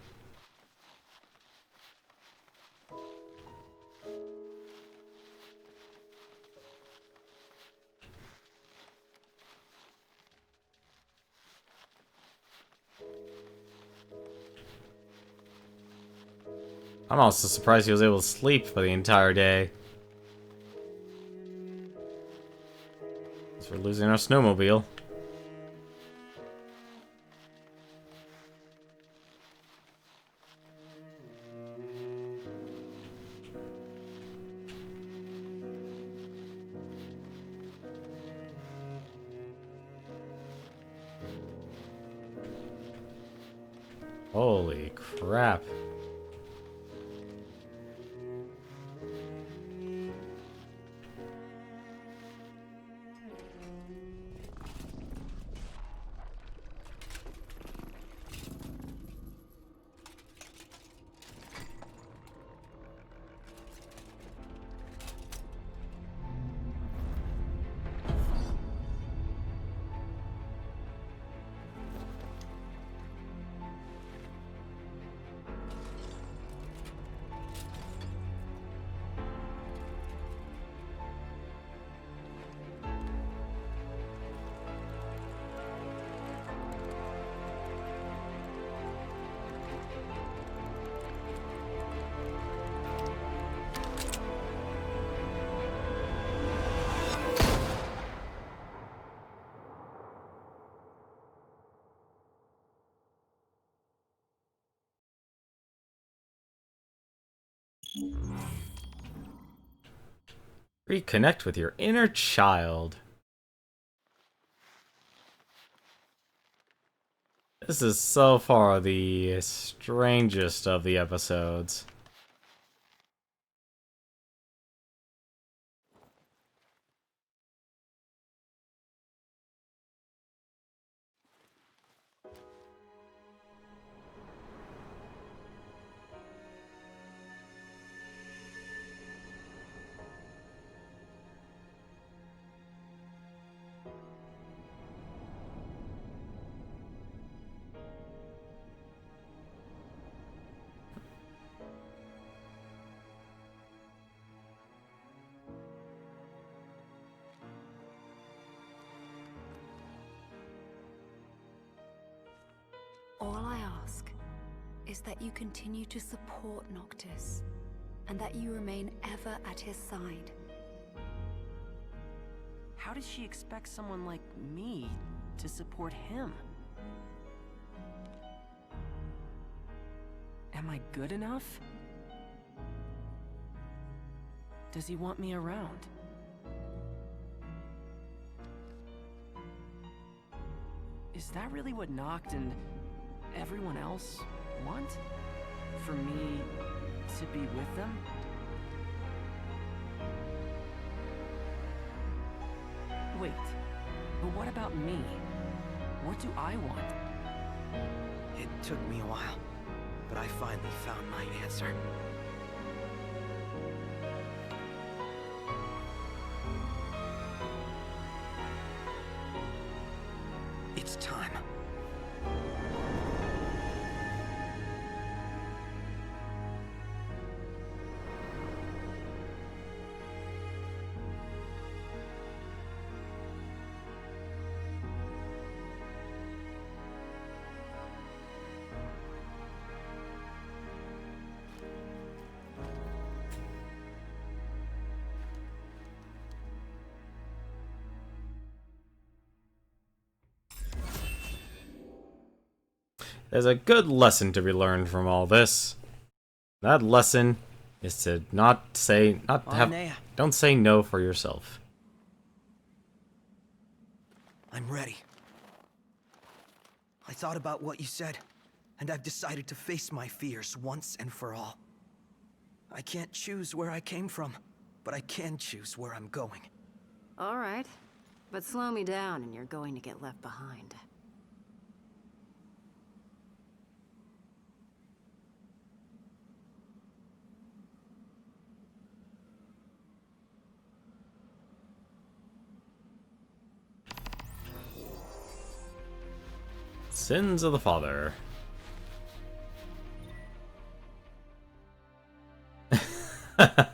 I'm also surprised he was able to sleep for the entire day. Because we're losing our snowmobile. Holy crap. Reconnect with your inner child. This is so far the strangest of the episodes. All I ask is that you continue to support Noctis, and that you remain ever at his side. How does she expect someone like me to support him? Am I good enough? Does he want me around? Is that really what Noct and everyone else want? For me to be with them? Wait, but what about me? What do I want? It took me a while, but I finally found my answer. It's time. There's a good lesson to be learned from all this. That lesson is to don't say no for yourself. I'm ready. I thought about what you said, and I've decided to face my fears once and for all. I can't choose where I came from, but I can choose where I'm going. All right, but slow me down and you're going to get left behind. Sins of the Father. Let's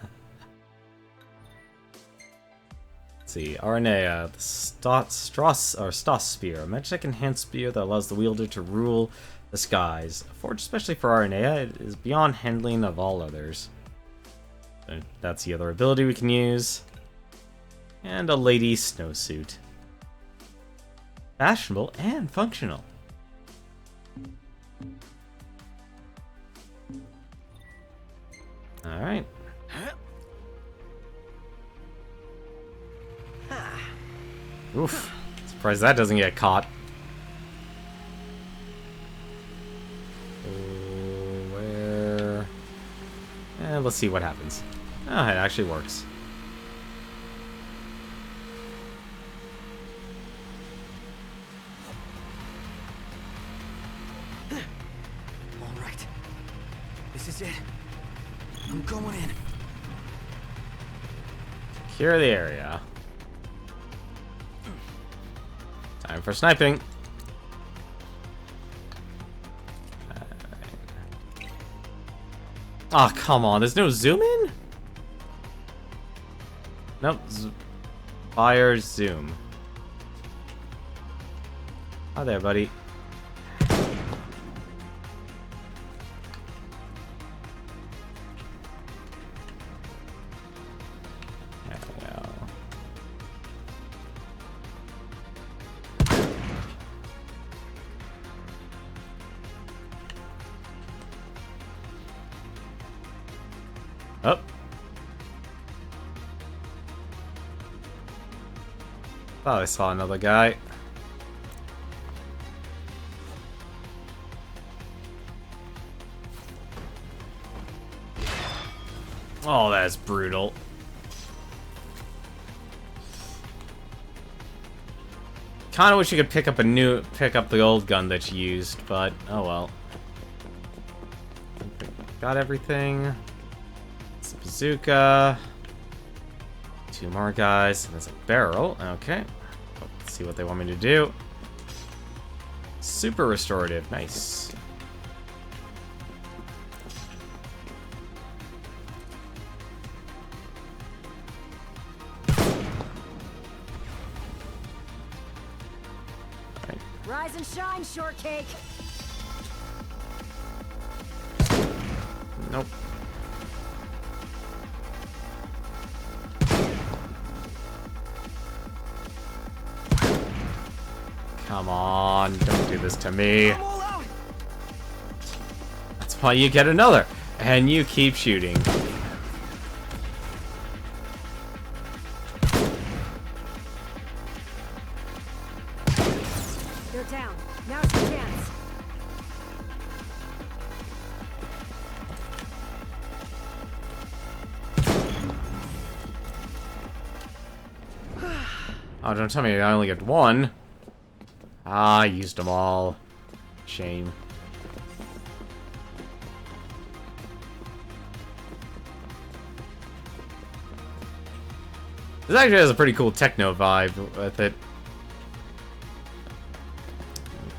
see, Aranea, the Stas Spear, a magic enhanced spear that allows the wielder to rule Disguise. Forged especially for Aranea, it is beyond handling of all others. So that's the other ability we can use. And a lady snowsuit. Fashionable and functional. Alright. Oof. Surprised that doesn't get caught. Where? Let's see what happens. Oh, it actually works. All right. This is it. I'm going in. Secure the area. Time for sniping. Oh, come on. There's no zoom in? Nope. Fire zoom. Hi there, buddy. There we go. Up. Thought I saw another guy. Oh, that's brutal. Kinda wish you could pick up the old gun that you used, but oh well. Got everything. It's a bazooka. 2 more guys. There's a barrel. Okay. Let's see what they want me to do. Super restorative. Nice. Rise and shine, shortcake. Nope. Come on, don't do this to me. I'm all out. That's why you get another. And you keep shooting. They're down. Now's your chance. Oh, don't tell me I only get 1. Ah, I used them all. Shame. This actually has a pretty cool techno vibe with it.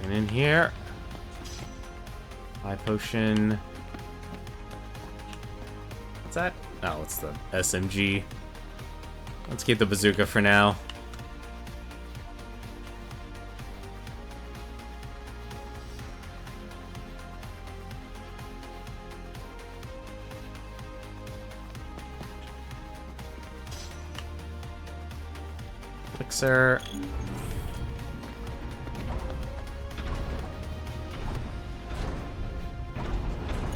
And in here. High potion. What's that? Oh, it's the SMG. Let's keep the bazooka for now. Elixir.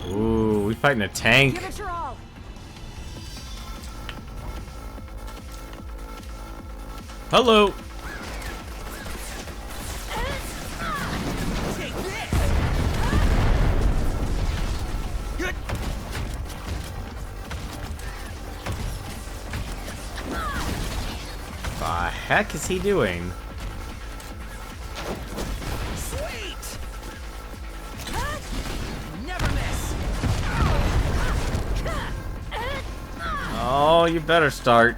Ooh, we fighting a tank. Give it your all. Hello. The heck is he doing? Sweet. Never miss. Oh, you better start.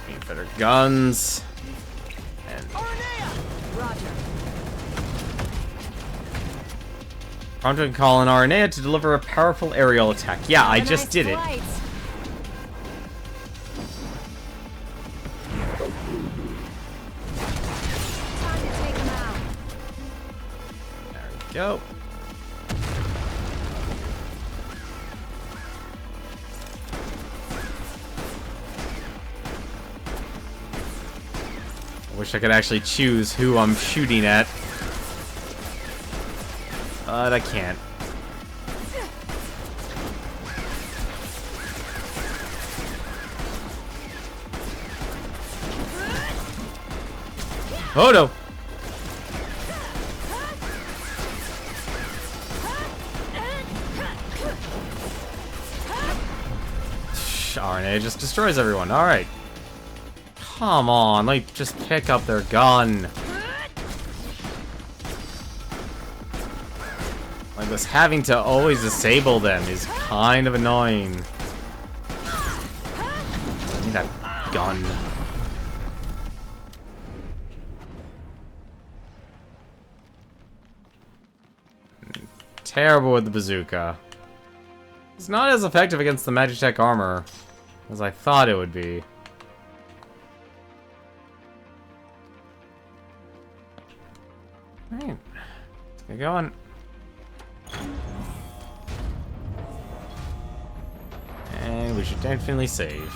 Need better guns. And Roger. Prompto can call an RNA to deliver a powerful aerial attack. Yeah, I just did it. Flight. Time to take him out. There we go. I wish I could actually choose who I'm shooting at. But I can't. Oh no! RNA just destroys everyone. Alright. Come on, like, just pick up their gun. Like, this having to always disable them is kind of annoying. I need that gun. Terrible with the bazooka. It's not as effective against the Magitech armor as I thought it would be. Alright. Let's get going. And we should definitely save.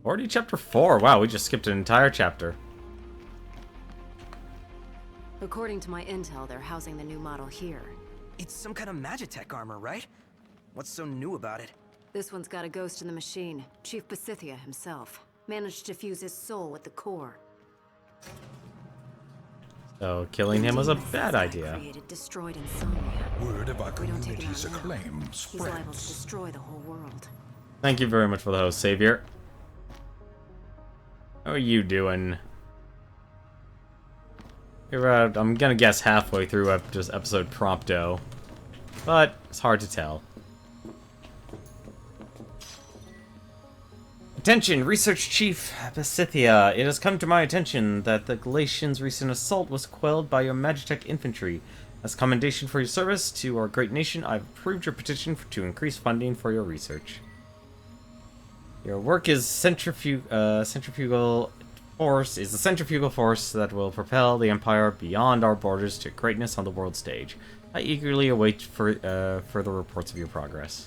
Already chapter 4. Wow, we just skipped an entire chapter. According to my intel, they're housing the new model here. It's some kind of Magitech armor, right? What's so new about it? This one's got a ghost in the machine. Chief Pasithia himself. Managed to fuse his soul with the core. So killing him was a bad idea. Created, destroyed insomnia. Word of our We don't take him community's out now. acclaim He's liable to spreads. destroy the whole world. Thank you very much for the host, Savior. How are you doing? You're I'm gonna guess halfway through just episode Prompto, but it's hard to tell. Attention, Research Chief Pasithia. It has come to my attention that the Galatians' recent assault was quelled by your Magitech infantry. As commendation for your service to our great nation, I've approved your petition to increase funding for your research. Your work is centrifugal force is the centrifugal force that will propel the Empire beyond our borders to greatness on the world stage. I eagerly await further reports of your progress.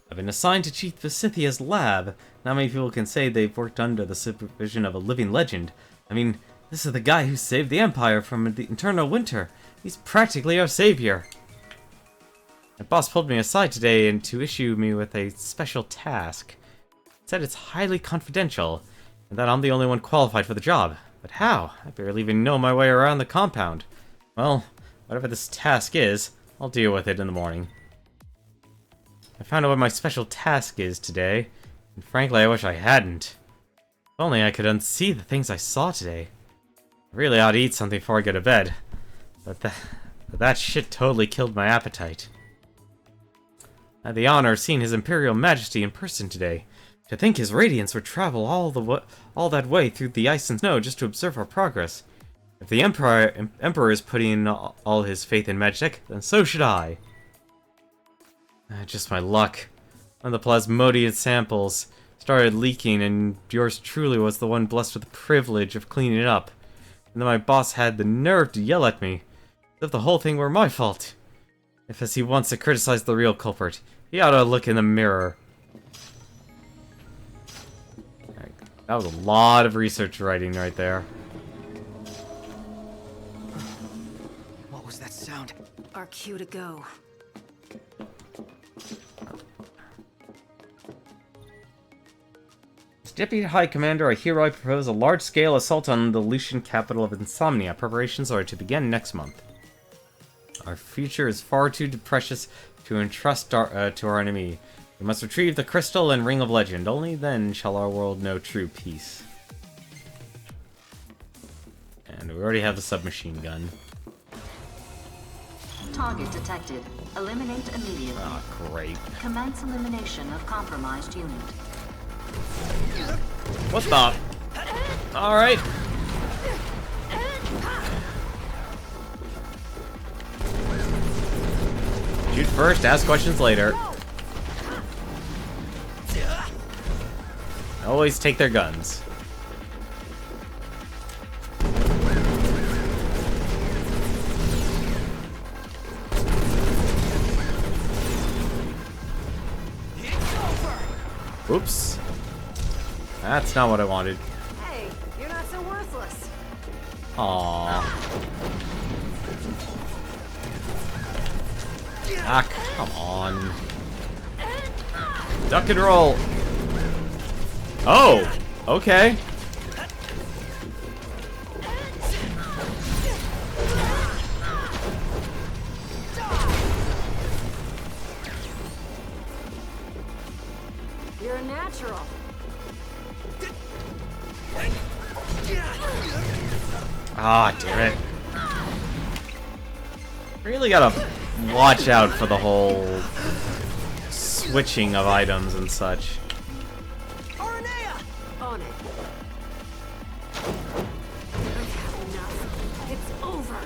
I've been assigned to Chief Pasithia's lab. Not many people can say they've worked under the supervision of a living legend. I mean, this is the guy who saved the Empire from the eternal winter. He's practically our savior. My boss pulled me aside today and to issue me with a special task. He said it's highly confidential, and that I'm the only one qualified for the job. But how? I barely even know my way around the compound. Well, whatever this task is, I'll deal with it in the morning. I found out what my special task is today, and frankly I wish I hadn't. If only I could unsee the things I saw today. I really ought to eat something before I go to bed. But that shit totally killed my appetite. I had the honor of seeing His Imperial Majesty in person today. To think his radiance would travel all that way through the ice and snow just to observe our progress. If the Emperor is putting all his faith in Magitech, then so should I. Just my luck. One of the plasmodium samples started leaking, and yours truly was the one blessed with the privilege of cleaning it up. And then my boss had the nerve to yell at me, as if the whole thing were my fault. If as he wants to criticize the real culprit, he ought to look in the mirror. That was a lot of research writing right there. What was that sound? Our cue to go. As Deputy High Commander, I hereby propose a large-scale assault on the Lucian capital of Insomnia. Preparations are to begin next month. Our future is far too precious to entrust to our enemy. We must retrieve the crystal and ring of legend. Only then shall our world know true peace. And we already have the submachine gun. Target detected. Eliminate immediately. Oh, great. Commence elimination of compromised unit. What the? Alright. Shoot first, ask questions later. Always take their guns. Oops. That's not what I wanted. Hey, you're not so worthless. Aww. Ah, come on. Duck and roll. Oh, okay. You're a natural. Ah, damn it. Really gotta watch out for the whole switching of items and such. On it. I've had enough. It's over.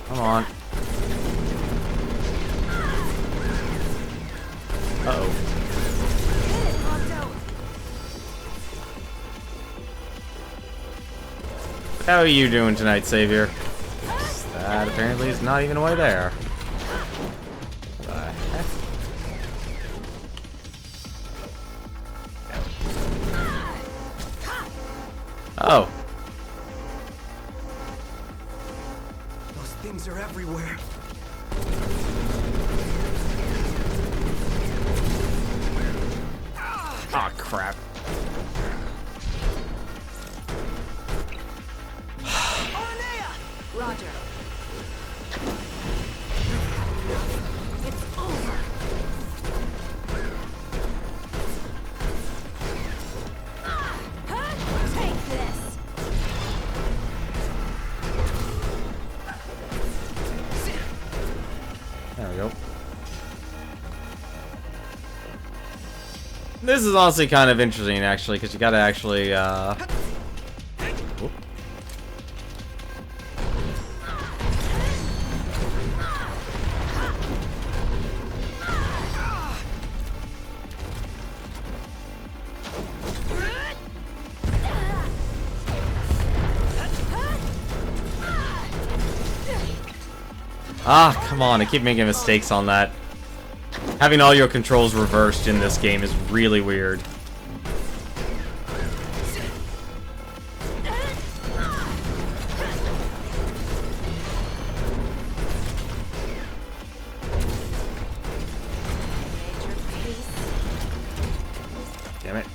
Come on. Uh-oh. Hit it, Prompto. How are you doing tonight, Savior? That apparently is not even way there. The heck? Oh. Those things are everywhere. Ah, crap. Roger. It's over. Take this. There we go. This is honestly kind of interesting, actually, because you gotta actually, Whoop. Ah, come on, I keep making mistakes on that. Having all your controls reversed in this game is really weird. Damn it.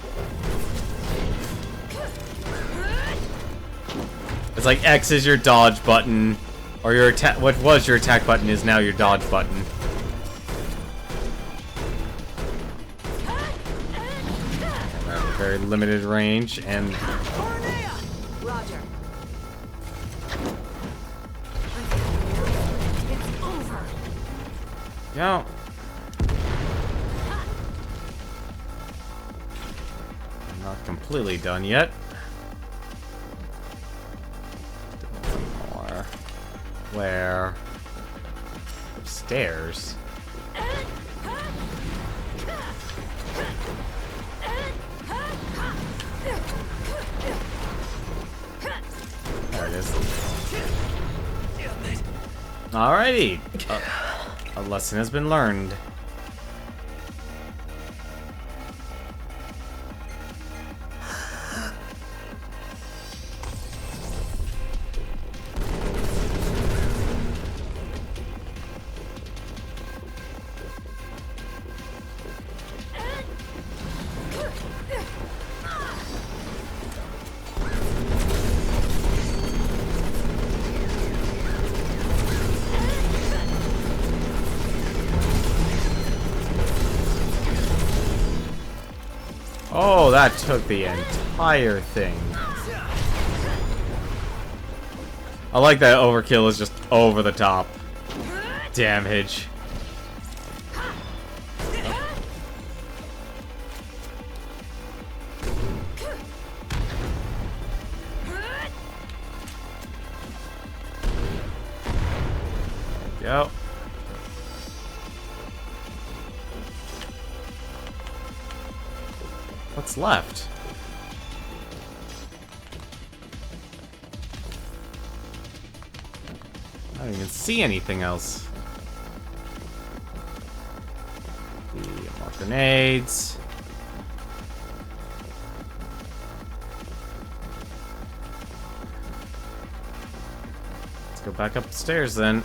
It's like X is your dodge button, or your attack. What was your attack button is now your dodge button. Very limited range and. Roger. It's over. No. I'm not completely done yet. One more. Where? Upstairs. There it is. Alrighty. A lesson has been learned. Oh, that took the entire thing. I like that overkill is just over the top damage. Go. What's left? I don't even see anything else. More grenades. Let's go back up the stairs then.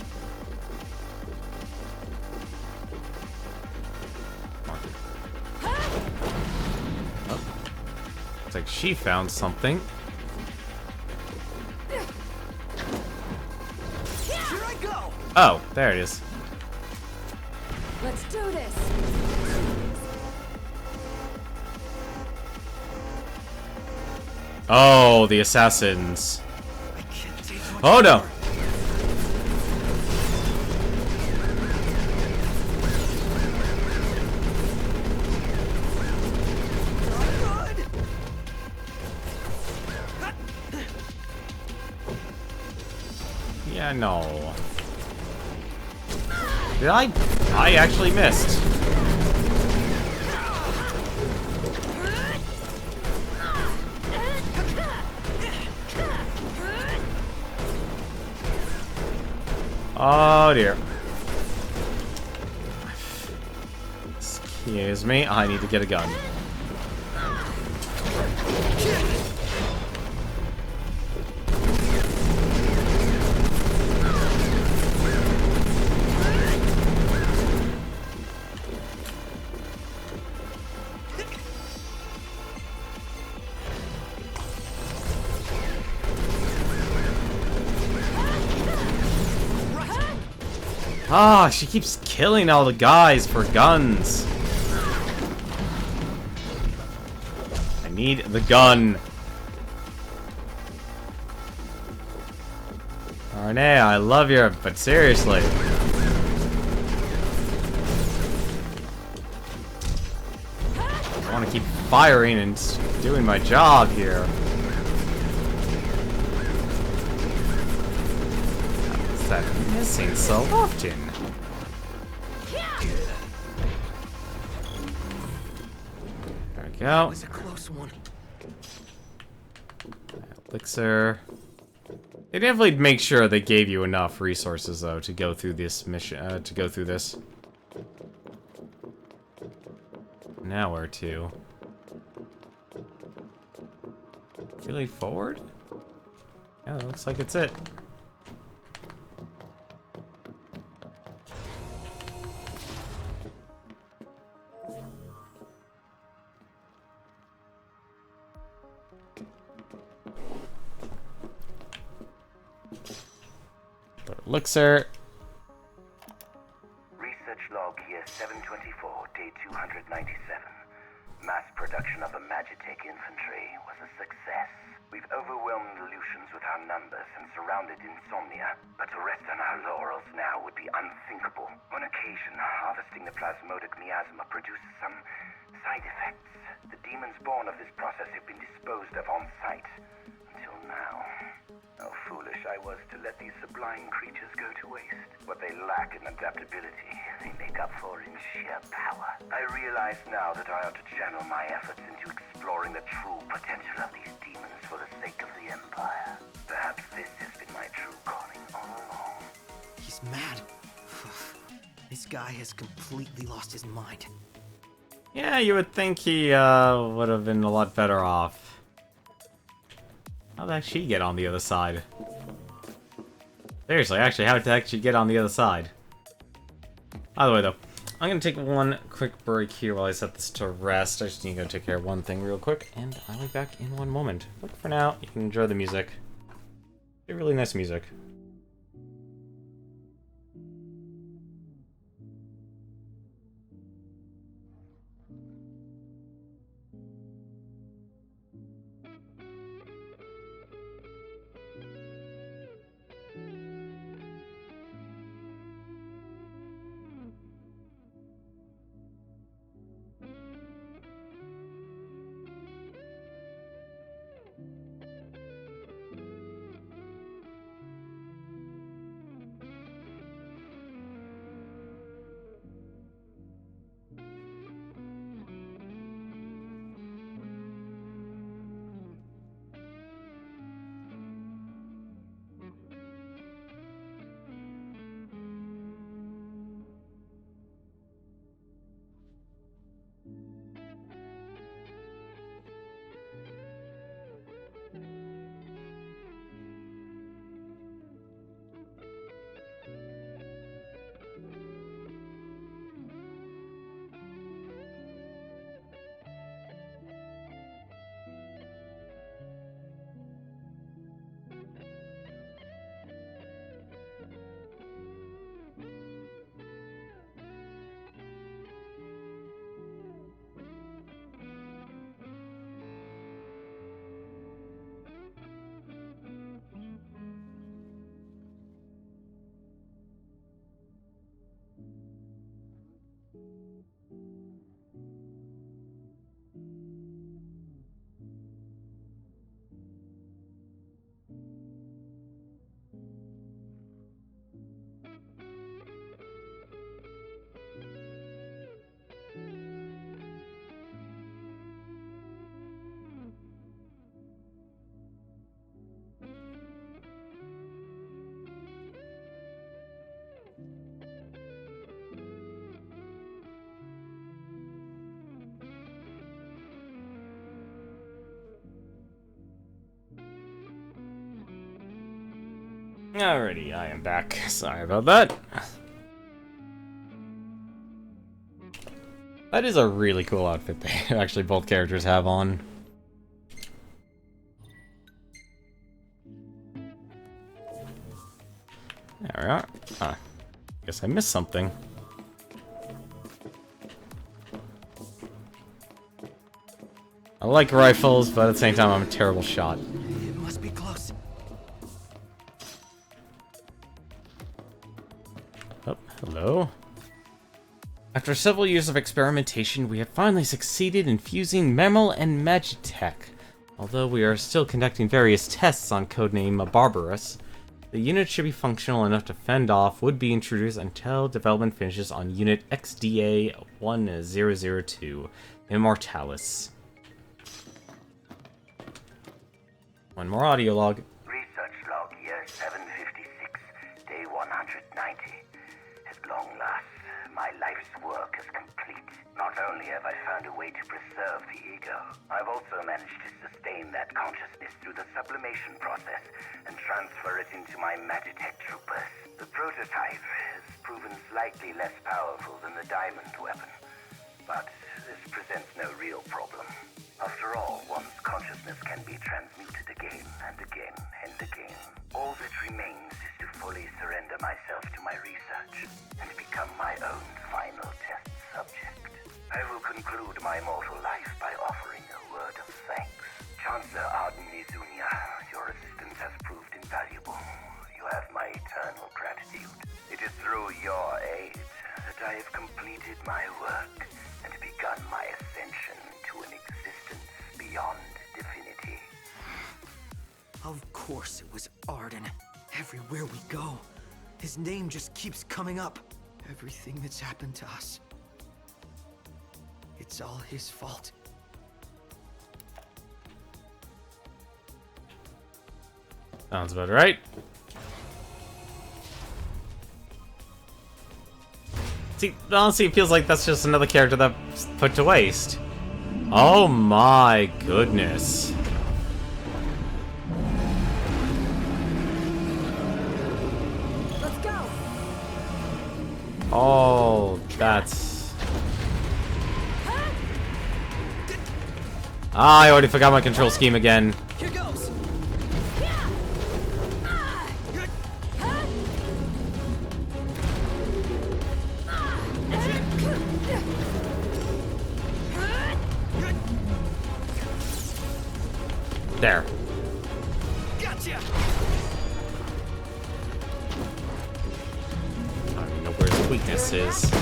Looks like she found something. Here I go. Oh, there it is. Let's do this. Oh, the assassins. I can't take much Oh no! more. Not good. Yeah, no. Did I actually missed. Oh dear. Excuse me, I need to get a gun. Ah, she keeps killing all the guys for guns. I need the gun. Arne, I love you, but seriously. I want to keep firing and doing my job here. How is that missing so often? There we That go. was a close one. Elixir. They definitely make sure they gave you enough resources, though, to go through this mission, to go through this. Now where to? Really forward? Yeah, it looks like it's it. Elixir. Research log here 724, day 297. Mass production of a Magitech infantry was a success. We've overwhelmed Lucians with our numbers and surrounded Insomnia, but to rest on our laurels now would be unthinkable. On occasion, harvesting the plasmodic miasma produces some side effects. The demons born of this process have been disposed of on site. Until now. How foolish I was to let these sublime creatures go to waste. What they lack in adaptability, they make up for in sheer power. I realize now that I ought to channel my efforts into exploring the true potential of these demons for the sake of the Empire. Perhaps this has been my true calling all along. He's mad. This guy has completely lost his mind. Yeah, you would think he would have been a lot better off. How the heck she get on the other side? Seriously, actually, how the heck she get on the other side? By the way, though, I'm gonna take one quick break here while I set this to rest. I just need to go take care of one thing real quick, and I'll be back in one moment. But for now, you can enjoy the music. It's really nice music. Alrighty, I am back. Sorry about that. That is a really cool outfit they actually both characters have on. There we are. Ah, guess I missed something. I like rifles, but at the same time I'm a terrible shot. It must be close. Oh, hello. After several years of experimentation, we have finally succeeded in fusing Memel and Magitech. Although we are still conducting various tests on codename Barbarous, the unit should be functional enough to fend off would-be intruders until development finishes on Unit XDA-1002, Immortalis. One more audio log. Research log year 756, day 190. At long last, my life's work is complete. Not only have I found a way to preserve the ego, I've also managed to sustain that consciousness through the sublimation process and transfer it into my Magitech troopers. The prototype has proven slightly less powerful than the diamond weapon, but this presents no real problem. After all, one's consciousness can be transmuted again and again and again. All that remains is to fully surrender myself to my research and become my own final test subject. I will conclude my mortal life by offering a word of thanks. Chancellor Arden Izunia, your assistance has proved invaluable. You have my eternal gratitude. It is through your aid that I have completed my work and begun my ascension to an existence beyond divinity. Of course it was Arden. Everywhere we go, his name just keeps coming up. Everything that's happened to us, it's all his fault. Sounds about right. See, honestly, it feels like that's just another character that's put to waste. Oh my goodness. Let's go. Oh, that's... Ah, I already forgot my control scheme again. Here goes. There. Gotcha. I don't even know where his weakness is.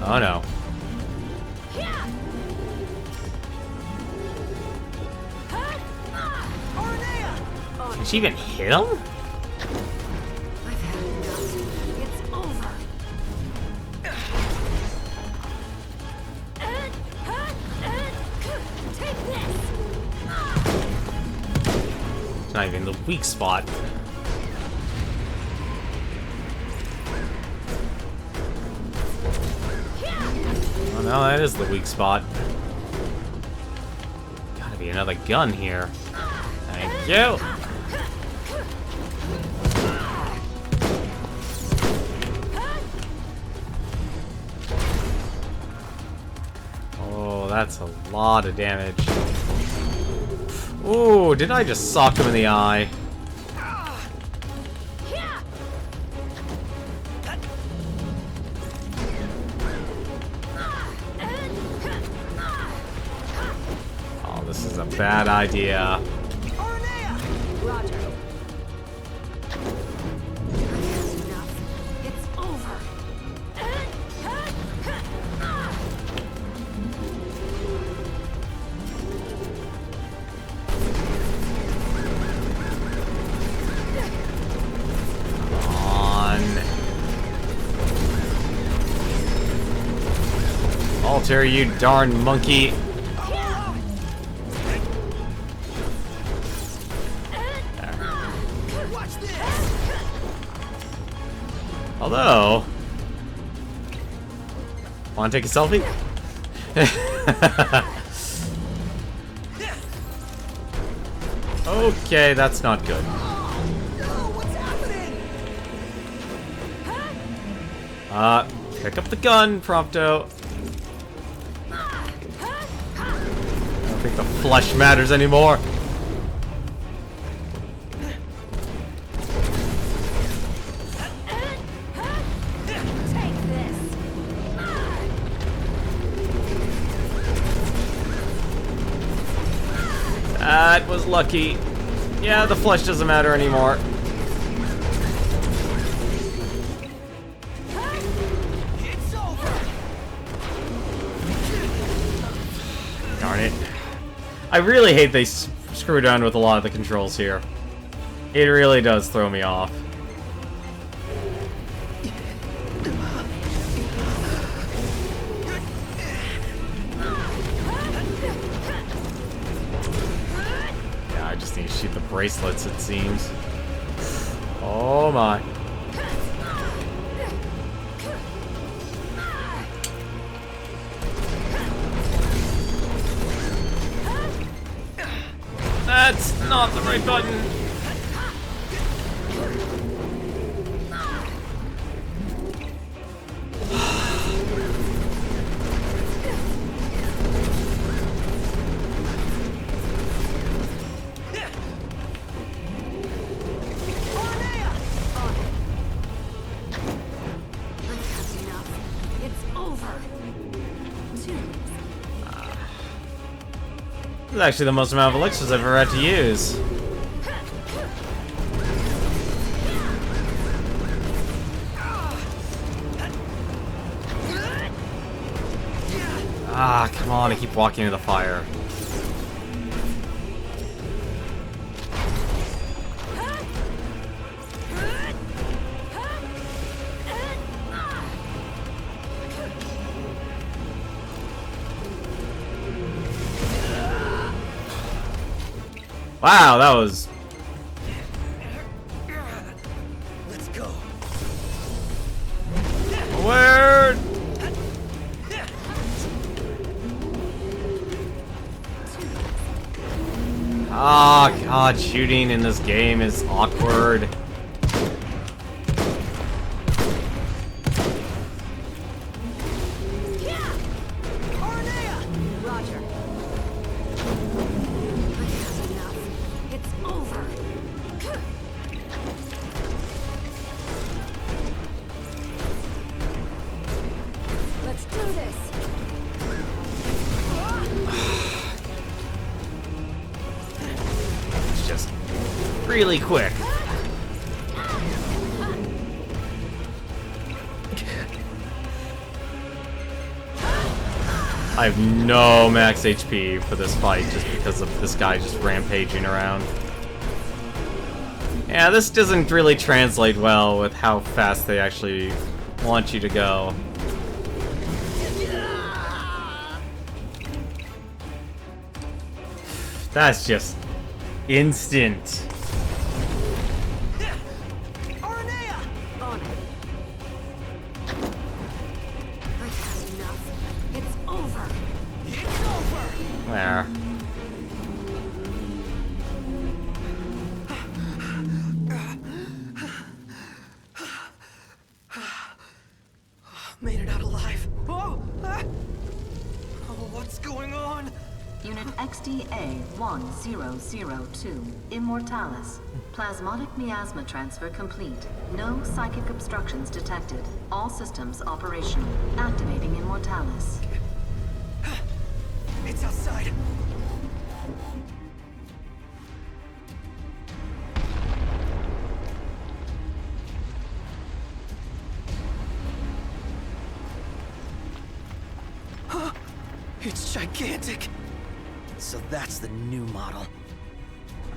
Oh no. Did she even hit him? I've had enough. It's over. Take this. It's not even the weak spot. Oh no, that is the weak spot. Gotta be another gun here. Thank you. Oh, that's a lot of damage. Ooh, did I just sock him in the eye? Oh, this is a bad idea. Roger. I've had enough. It's over. Alter, you darn monkey. Although, wanna take a selfie? Okay, that's not good. Pick up the gun, Prompto. I don't think the flesh matters anymore. That was lucky. Yeah, the flesh doesn't matter anymore. Darn it. I really hate they screw down with a lot of the controls here. It really does throw me off. Yeah, I just need to shoot the bracelets, it seems. Oh my. That's not the right button. This is actually the most amount of elixirs I've ever had to use. Ah, come on, I keep walking into the fire. Wow, that was... Let's go. Where? Oh god, shooting in this game is awkward. Really quick. I have no max HP for this fight just because of this guy just rampaging around. Yeah, this doesn't really translate well with how fast they actually want you to go. That's just instant. There. Made it out alive. Oh, what's going on? Unit XDA-1002, Immortalis. Plasmodic miasma transfer complete. No psychic obstructions detected. All systems operational. Activating Immortalis. It's outside. It's gigantic. So that's the new model.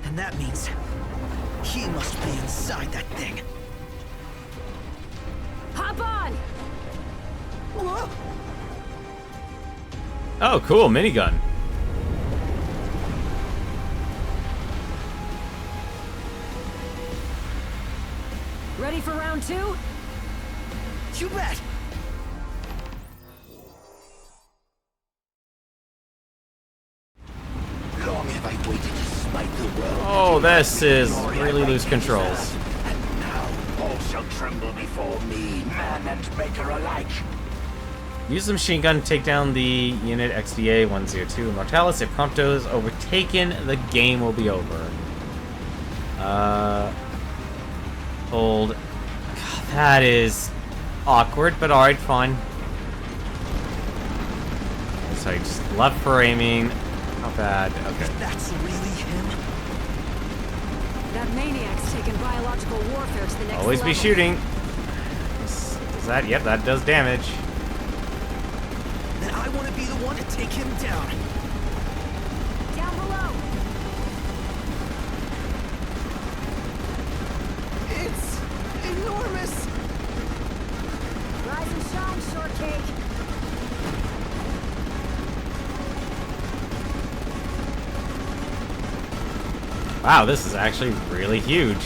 And that means he must be inside that thing. Hop on! Whoa! Oh, cool, minigun. Ready for round two? You bet! Long have I waited to smite the world. Oh, this is really loose controls. And now all shall tremble before me, man and maker alike. Use the machine gun to take down the unit XDA-102 Immortalis. If Prompto is overtaken, the game will be over. Hold. God, that is awkward, but alright, fine. So just left for aiming. Not bad. Okay. That's really him? That maniac's taken biological warfare to the next Always be level. shooting. Does that? Yep, that does damage. Then I want to be the one to take him down. Down below. It's enormous. Rise and shine, shortcake. Wow, this is actually really huge.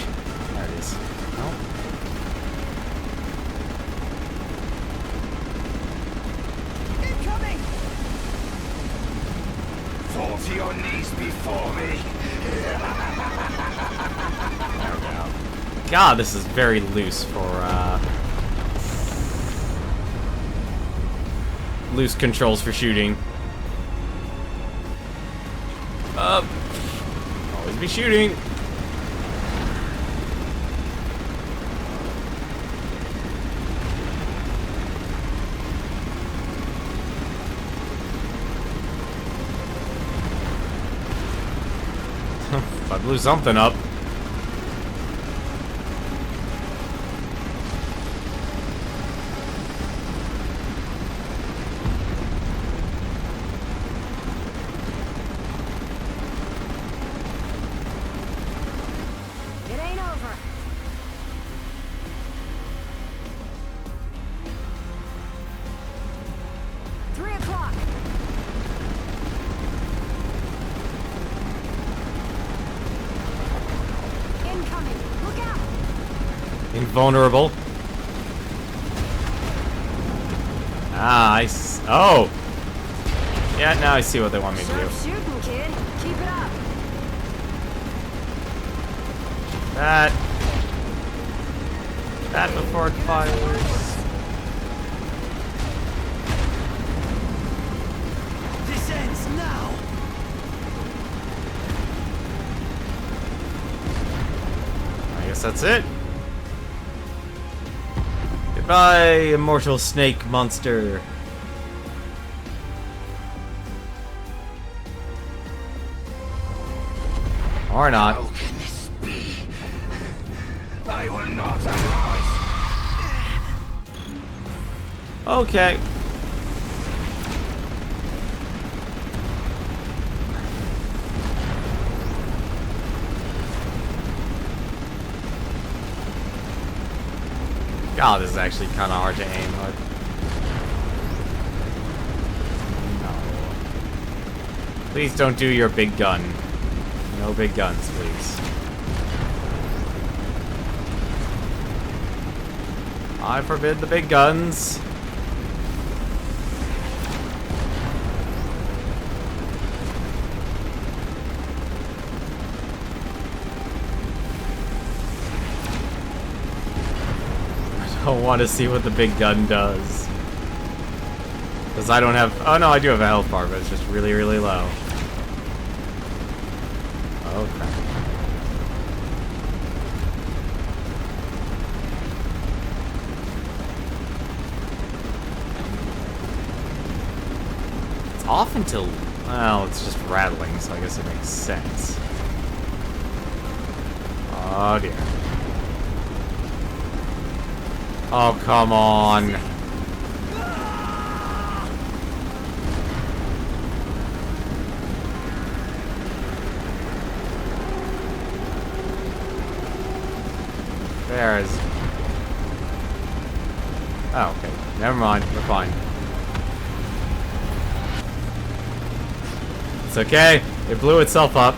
There it is. Oh. Incoming! Fall to your knees before me. There we go. God, this is very loose for, loose controls for shooting. Always be shooting. I blew something up. It ain't over. Three o'clock. Incoming. Look out. Invulnerable. Oh! Yeah, now I see what they want me to do. Sharp shooting, kid. Keep it up. That before it fires. This ends now. I guess that's it. Goodbye, immortal snake monster. Or not. How can this be? I will not arise. Okay. God, this is actually kind of hard to aim. No. Please don't do your big gun. No big guns, please. I forbid the big guns. I don't want to see what the big gun does. Because I don't have... Oh no, I do have a health bar, but it's just really, really low. Oh crap. It's off until... Well, it's just rattling, so I guess it makes sense. Oh dear. Oh, come on. There's... Oh, okay. Never mind. We're fine. It's okay. It blew itself up.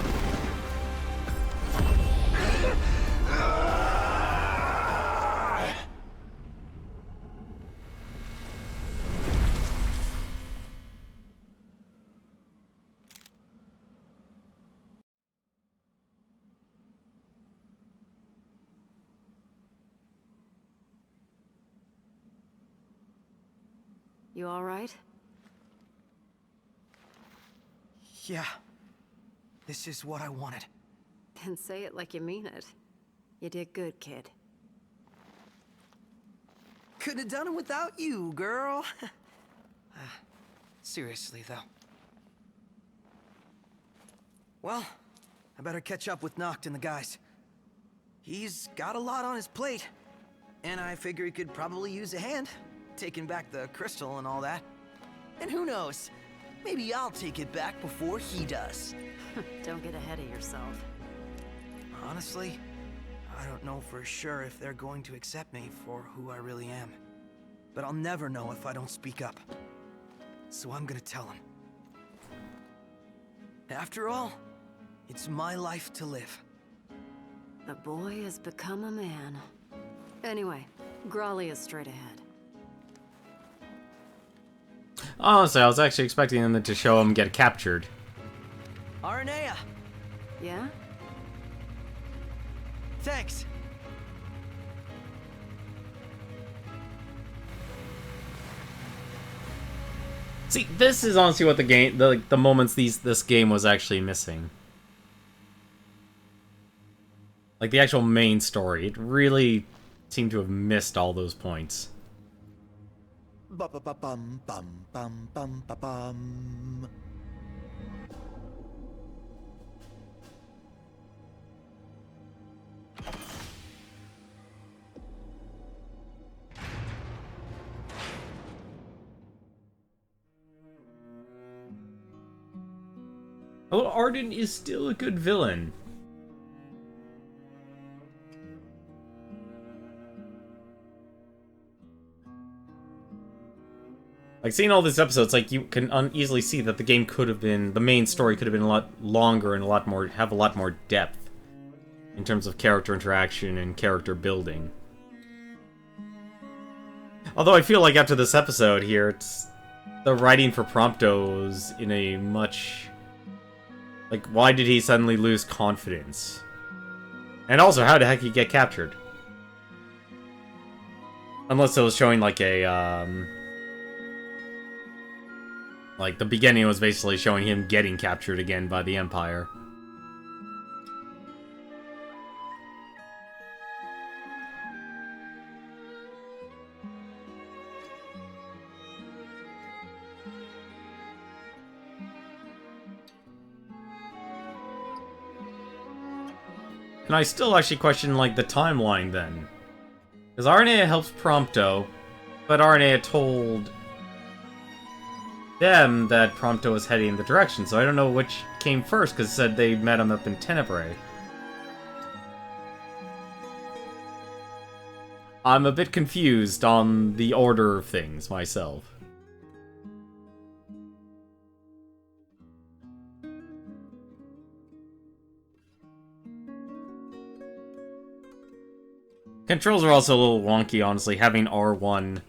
You alright? Yeah. This is what I wanted. Then say it like you mean it. You did good, kid. Couldn't have done it without you, girl. Seriously, though. Well, I better catch up with Noct and the guys. He's got a lot on his plate. And I figure he could probably use a hand, taking back the crystal and all that. And who knows? Maybe I'll take it back before he does. Don't get ahead of yourself. Honestly, I don't know for sure if they're going to accept me for who I really am. But I'll never know if I don't speak up. So I'm gonna tell them. After all, it's my life to live. The boy has become a man. Anyway, Grolly is straight ahead. Honestly, I was actually expecting them to show him get captured. Aranea! Yeah? Thanks! See, this is honestly what the moments this game was actually missing. Like, the actual main story. It really seemed to have missed all those points. Ba-ba-ba-bum, bum, bum, bum, ba-bum. Although Arden is still a good villain. Like, seeing all these episodes, like, you can easily see that the game could have been, the main story could have been a lot longer and have a lot more depth in terms of character interaction and character building. Although I feel like after this episode here, the writing for Prompto is in a much... Like, why did he suddenly lose confidence? And also, how the heck did he get captured? Unless it was showing, like, a, like, the beginning was basically showing him getting captured again by the Empire. And I still actually question, like, the timeline then. Because Aranea helps Prompto, but Aranea told them that Prompto was heading in the direction, so I don't know which came first, because it said they met him up in Tenebrae. I'm a bit confused on the order of things myself. Controls are also a little wonky, honestly, having R1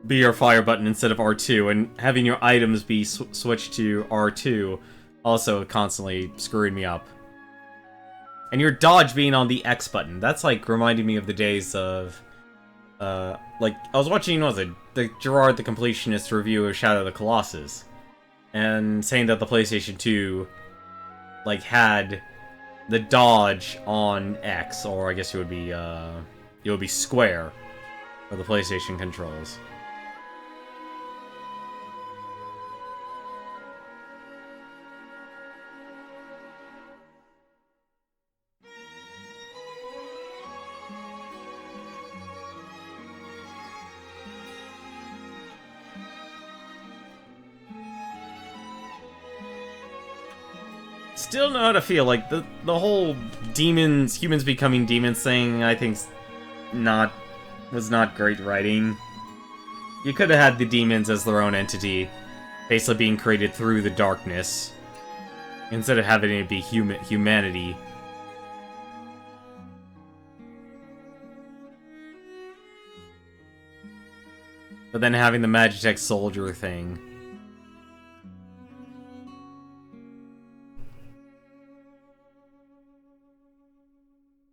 be your fire button instead of R2, and having your items be switched to R2 also constantly screwing me up. And your dodge being on the X button, that's like reminding me of the days of, like, I was watching, what was it, the Gerard the Completionist review of Shadow of the Colossus, and saying that the PlayStation 2, like, had the dodge on X, or I guess it would be square for the PlayStation controls. Still know how to feel, like, the whole humans becoming demons thing, I think, was not great writing. You could have had the demons as their own entity, basically being created through the darkness, instead of having it be humanity. But then having the Magitech soldier thing.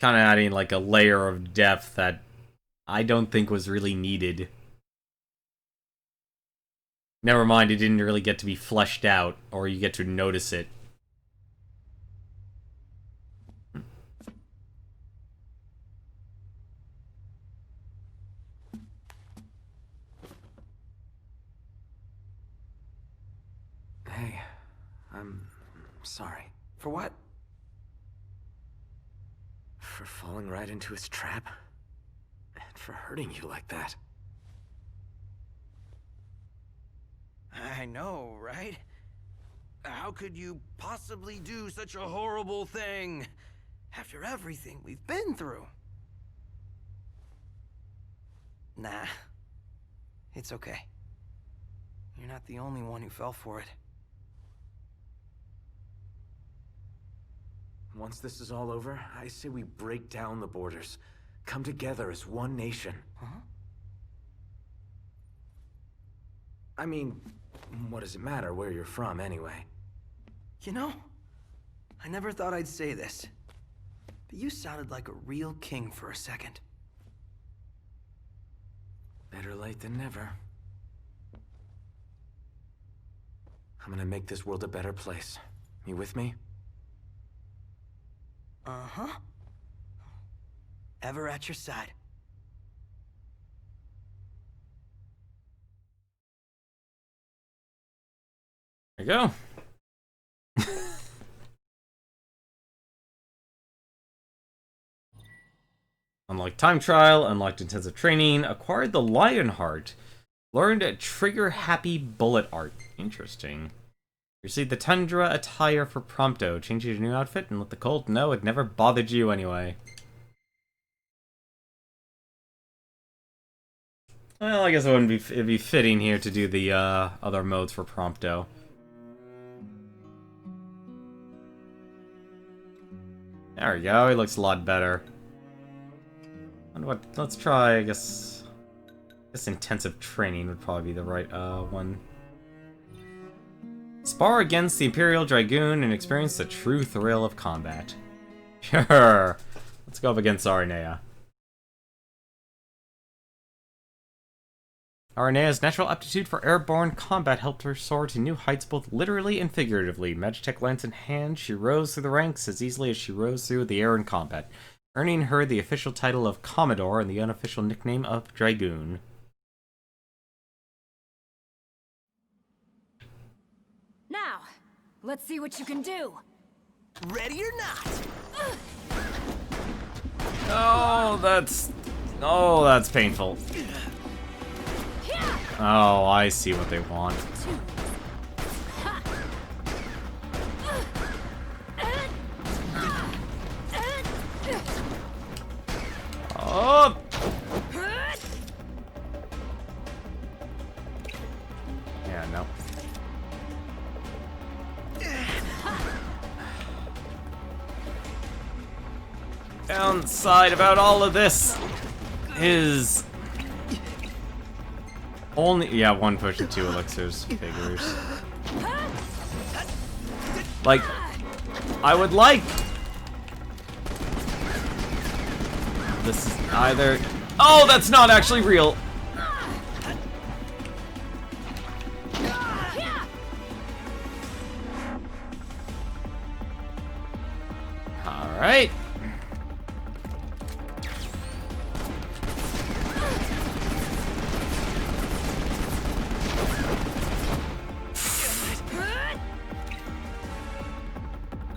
Kind of adding, like, a layer of depth that I don't think was really needed. Never mind, it didn't really get to be fleshed out, or you get to notice it. Hey, I'm sorry. For what? For falling right into his trap? And for hurting you like that. I know, right? How could you possibly do such a horrible thing after everything we've been through? Nah, it's okay. You're not the only one who fell for it. Once this is all over, I say we break down the borders. Come together as one nation. Huh? I mean, what does it matter where you're from, anyway? You know, I never thought I'd say this, but you sounded like a real king for a second. Better late than never. I'm gonna make this world a better place. You with me? Uh-huh. Ever at your side. There you go. Unlocked time trial, unlocked intensive training, acquired the lion heart, learned trigger happy bullet art. Interesting. Received the tundra attire for Prompto. Change your new outfit and let the cold know it never bothered you anyway. Well, I guess it'd be fitting here to do the other modes for Prompto. There we go, he looks a lot better. Let's try, I guess intensive training would probably be the right one. Spar against the Imperial Dragoon and experience the true thrill of combat. Sure. Let's go up against Aranea. Aranea's natural aptitude for airborne combat helped her soar to new heights both literally and figuratively. Magitech lance in hand, she rose through the ranks as easily as she rose through the air in combat, earning her the official title of Commodore and the unofficial nickname of Dragoon. Now, let's see what you can do. Ready or not? Oh, that's painful. Oh, I see what they want. Oh! Yeah, no. Downside about all of this is only, yeah, 1 push and 2 elixirs figures. Like, I would like this is either. Oh, that's not actually real. All right.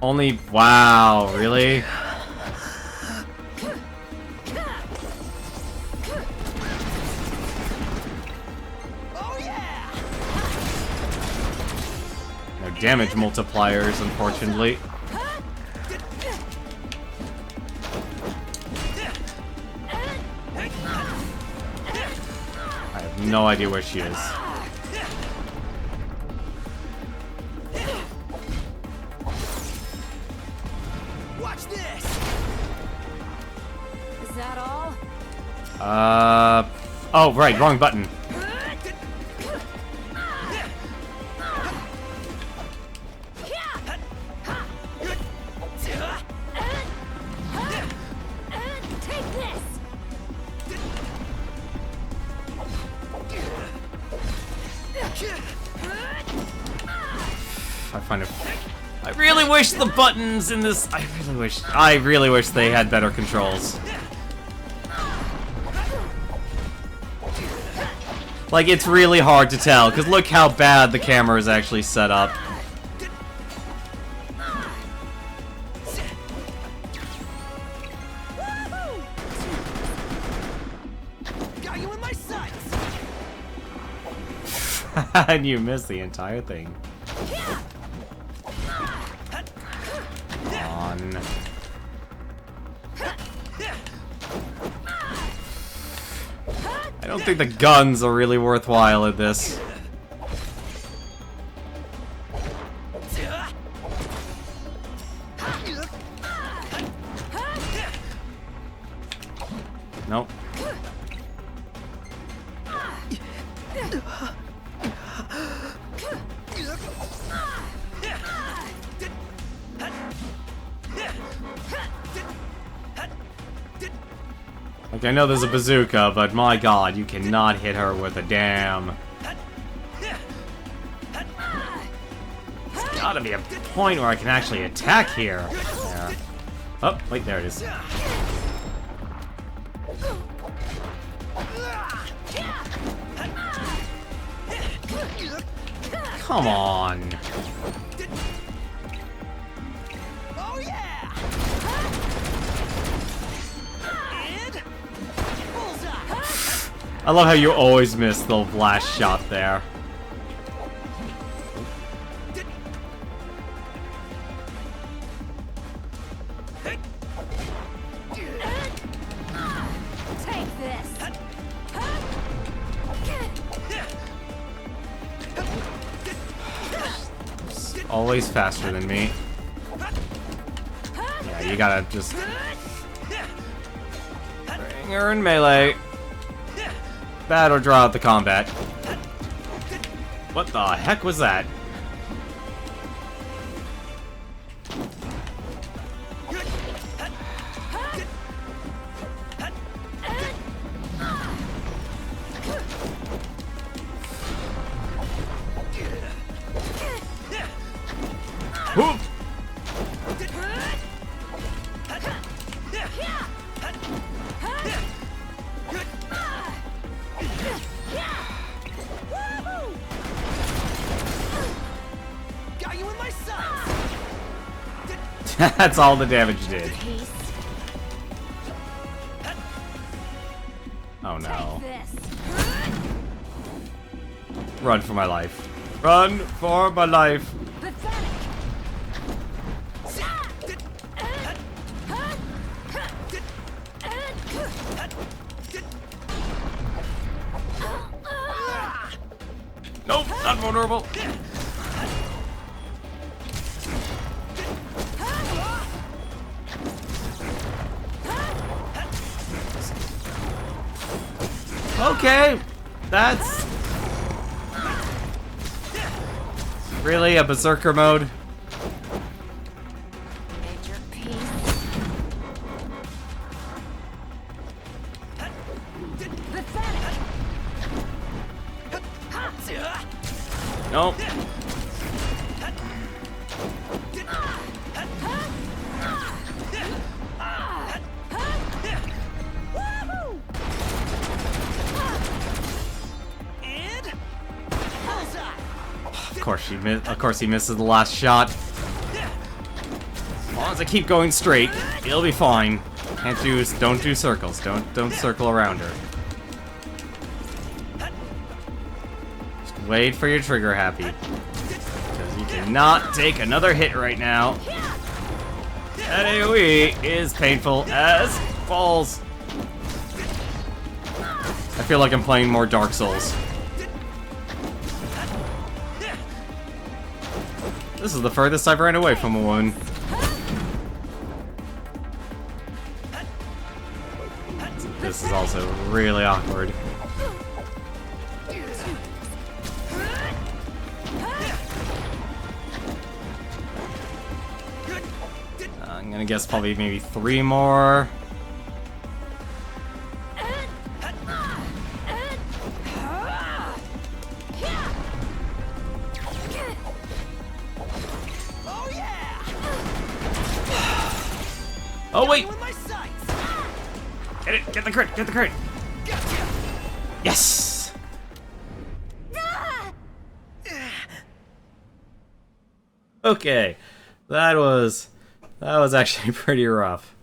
Only, wow, really? No damage multipliers, unfortunately. I have no idea where she is. Watch this. Is that all? Oh, right, wrong button. Take this! I really wish the buttons in this... I really wish they had better controls. Like, it's really hard to tell, because look how bad the camera is actually set up. Got you in my sights. And you missed the entire thing. On. I don't think the guns are really worthwhile at this. Nope. Like, I know there's a bazooka, but my god, you cannot hit her with a damn... There's gotta be a point where I can actually attack here. There. Oh, wait, there it is. Come on. Oh yeah! And bullseye. I love how you always miss the last shot there. Take this. Always faster than me. Yeah, you gotta just... bring her in melee. That or draw out the combat. What the heck was that? Whoop. Got you in my sights. That's all the damage you did. Oh no. Run for my life. Run for my life. Nope, not vulnerable. Okay, that's really a berserker mode. Major piece. Nope. Of course he misses the last shot. As long as I keep going straight, it'll be fine. Don't do circles. Don't circle around her. Just wait for your trigger happy. Because you cannot take another hit right now. That AoE is painful as balls. I feel like I'm playing more Dark Souls. This is the furthest I've ran away from a woman. This is also really awkward. I'm gonna guess probably maybe 3 more. Oh yeah! Oh, wait! With my sights. Get it! Get the crit! Get the crit! Gotcha. Yes! Okay. That was actually pretty rough.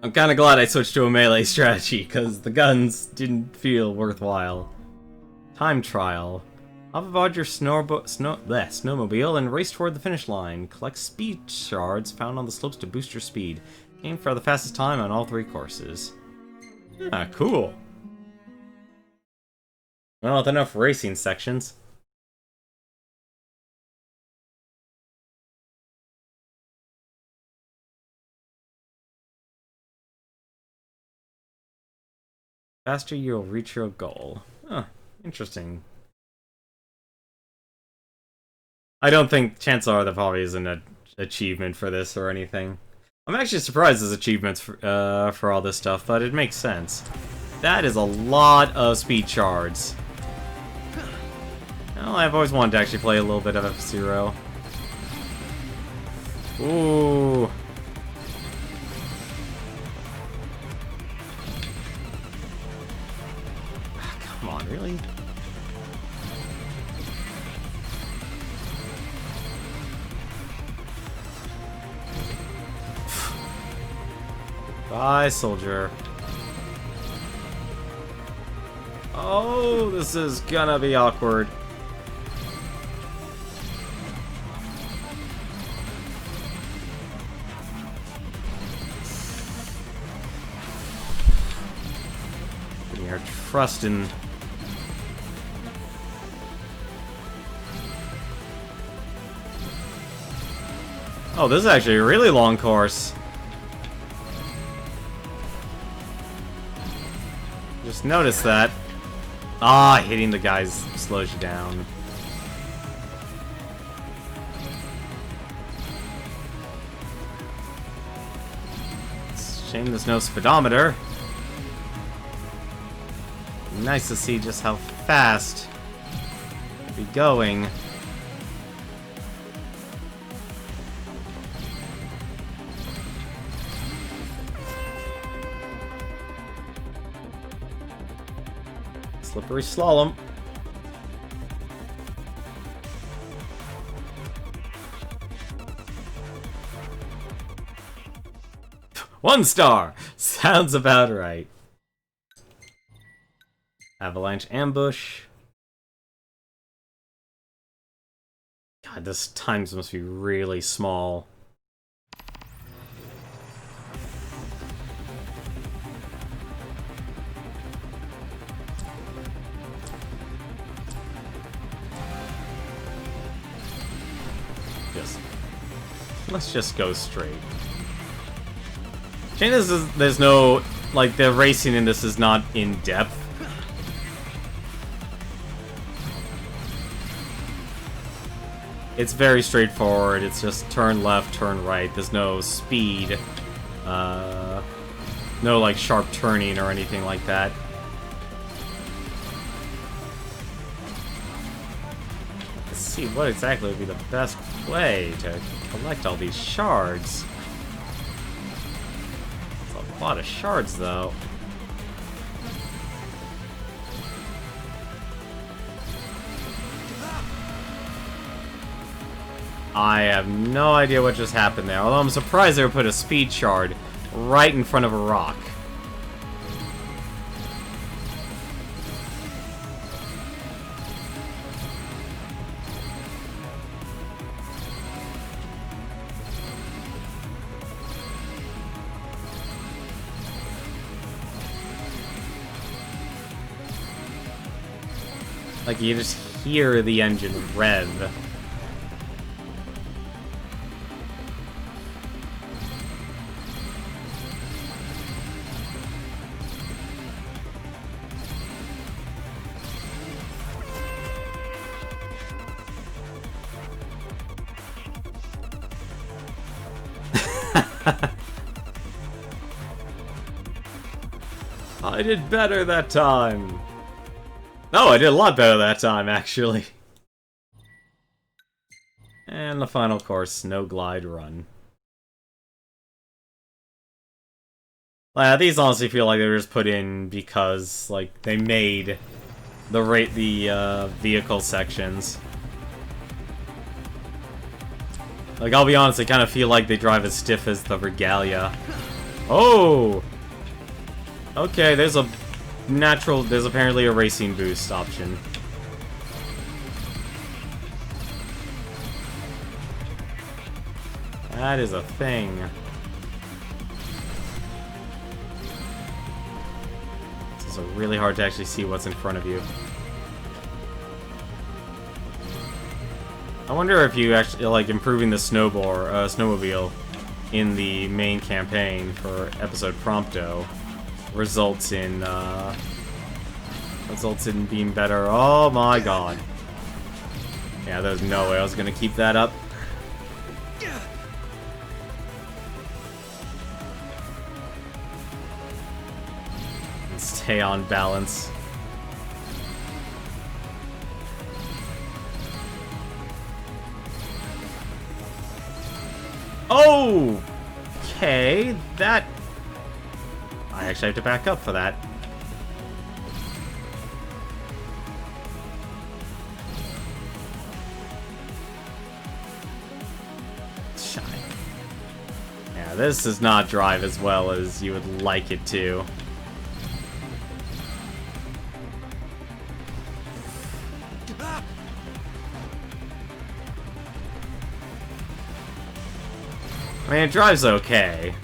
I'm kind of glad I switched to a melee strategy, because the guns didn't feel worthwhile. Time trial. Hop aboard your snowmobile and race toward the finish line. Collect speed shards found on the slopes to boost your speed. Aim for the fastest time on all 3 courses. Ah, cool. Well, with enough racing sections. Faster you'll reach your goal. Huh, interesting. I don't think, chances are, there probably isn't an achievement for this or anything. I'm actually surprised there's achievements for all this stuff, but it makes sense. That is a lot of speed shards. Well, I've always wanted to actually play a little bit of F-Zero. Ooh. Come on, really? Bye, soldier. Oh, this is gonna be awkward. Putting our trust in... Oh, this is actually a really long course. Just noticed that. Ah, hitting the guys slows you down. It's a shame there's no speedometer. Nice to see just how fast it'd be going. Slippery slalom. One star! Sounds about right. Avalanche ambush. God, this times must be really small. Let's just go straight. Shane, there's no, like, the racing in this is not in depth. It's very straightforward. It's just turn left, turn right. There's no speed. No, like, sharp turning or anything like that. Let's see what exactly would be the best way to collect all these shards. It's a lot of shards, though. I have no idea what just happened there, although I'm surprised they would put a speed shard right in front of a rock. Like, you just hear the engine rev. I did better that time. No, I did a lot better that time, actually. And the final course, Snow Glide Run. These honestly feel like they were just put in because, like, they made the vehicle sections. Like, I'll be honest, I kind of feel like they drive as stiff as the Regalia. Oh! Okay, there's apparently a racing boost option. That is a thing. It's really hard to actually see what's in front of you. I wonder if you actually, like, improving the snowmobile in the main campaign for episode Prompto results in being better. Oh my god. Yeah, there's no way I was gonna keep that up. Stay on balance. Oh! Okay, that... I actually have to back up for that. Shine. Yeah, this does not drive as well as you would like it to. I mean, it drives okay.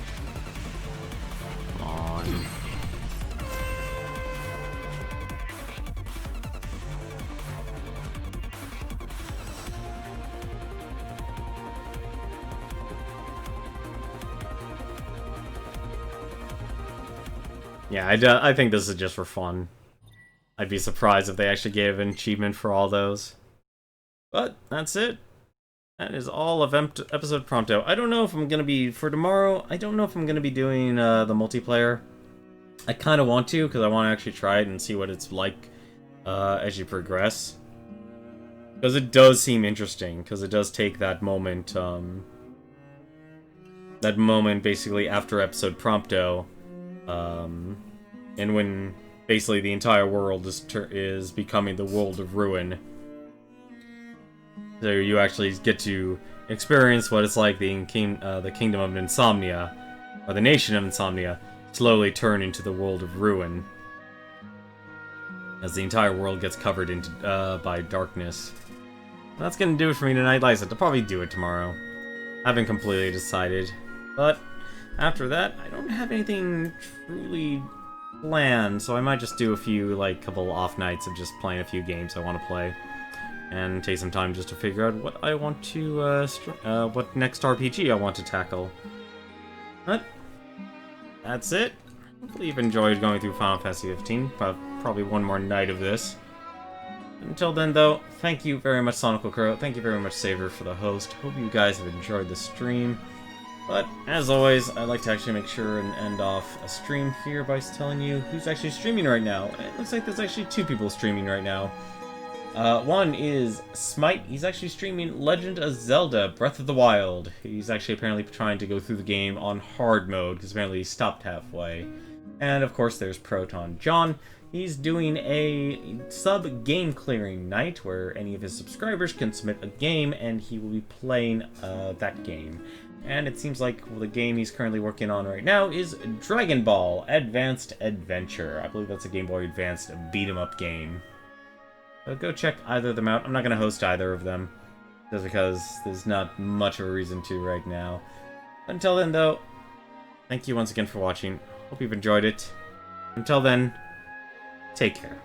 Come on. Yeah, I think this is just for fun. I'd be surprised if they actually gave an achievement for all those. But, that's it. That is all of episode Prompto. I don't know if I'm going to be, for tomorrow, I don't know if I'm going to be doing the multiplayer. I kind of want to, because I want to actually try it and see what it's like as you progress. Because it does seem interesting, because it does take that moment basically after episode Prompto, and when basically the entire world is becoming the world of ruin. So you actually get to experience what it's like the kingdom of Insomnia, or the nation of Insomnia, slowly turn into the world of ruin. As the entire world gets covered by darkness. And that's gonna do it for me tonight. Like I said, I'll probably do it tomorrow. I haven't completely decided. But after that, I don't have anything truly planned, so I might just do a few, like, couple off nights of just playing a few games I want to play. And take some time just to figure out what I want to, what next RPG I want to tackle. But, that's it. Hopefully you've enjoyed going through Final Fantasy 15. Probably one more night of this. Until then, though, thank you very much, Sonical Crow. Thank you very much, Saver, for the host. Hope you guys have enjoyed the stream. But, as always, I'd like to actually make sure and end off a stream here by telling you who's actually streaming right now. It looks like there's actually 2 people streaming right now. One is Smite. He's actually streaming Legend of Zelda Breath of the Wild. He's actually apparently trying to go through the game on hard mode, because apparently he stopped halfway. And of course there's Proton John. He's doing a sub-game clearing night, where any of his subscribers can submit a game, and he will be playing that game. And it seems like the game he's currently working on right now is Dragon Ball Advanced Adventure. I believe that's a Game Boy Advanced beat-em-up game. So go check either of them out. I'm not going to host either of them, just because there's not much of a reason to right now. Until then, though, thank you once again for watching. Hope you've enjoyed it. Until then, take care.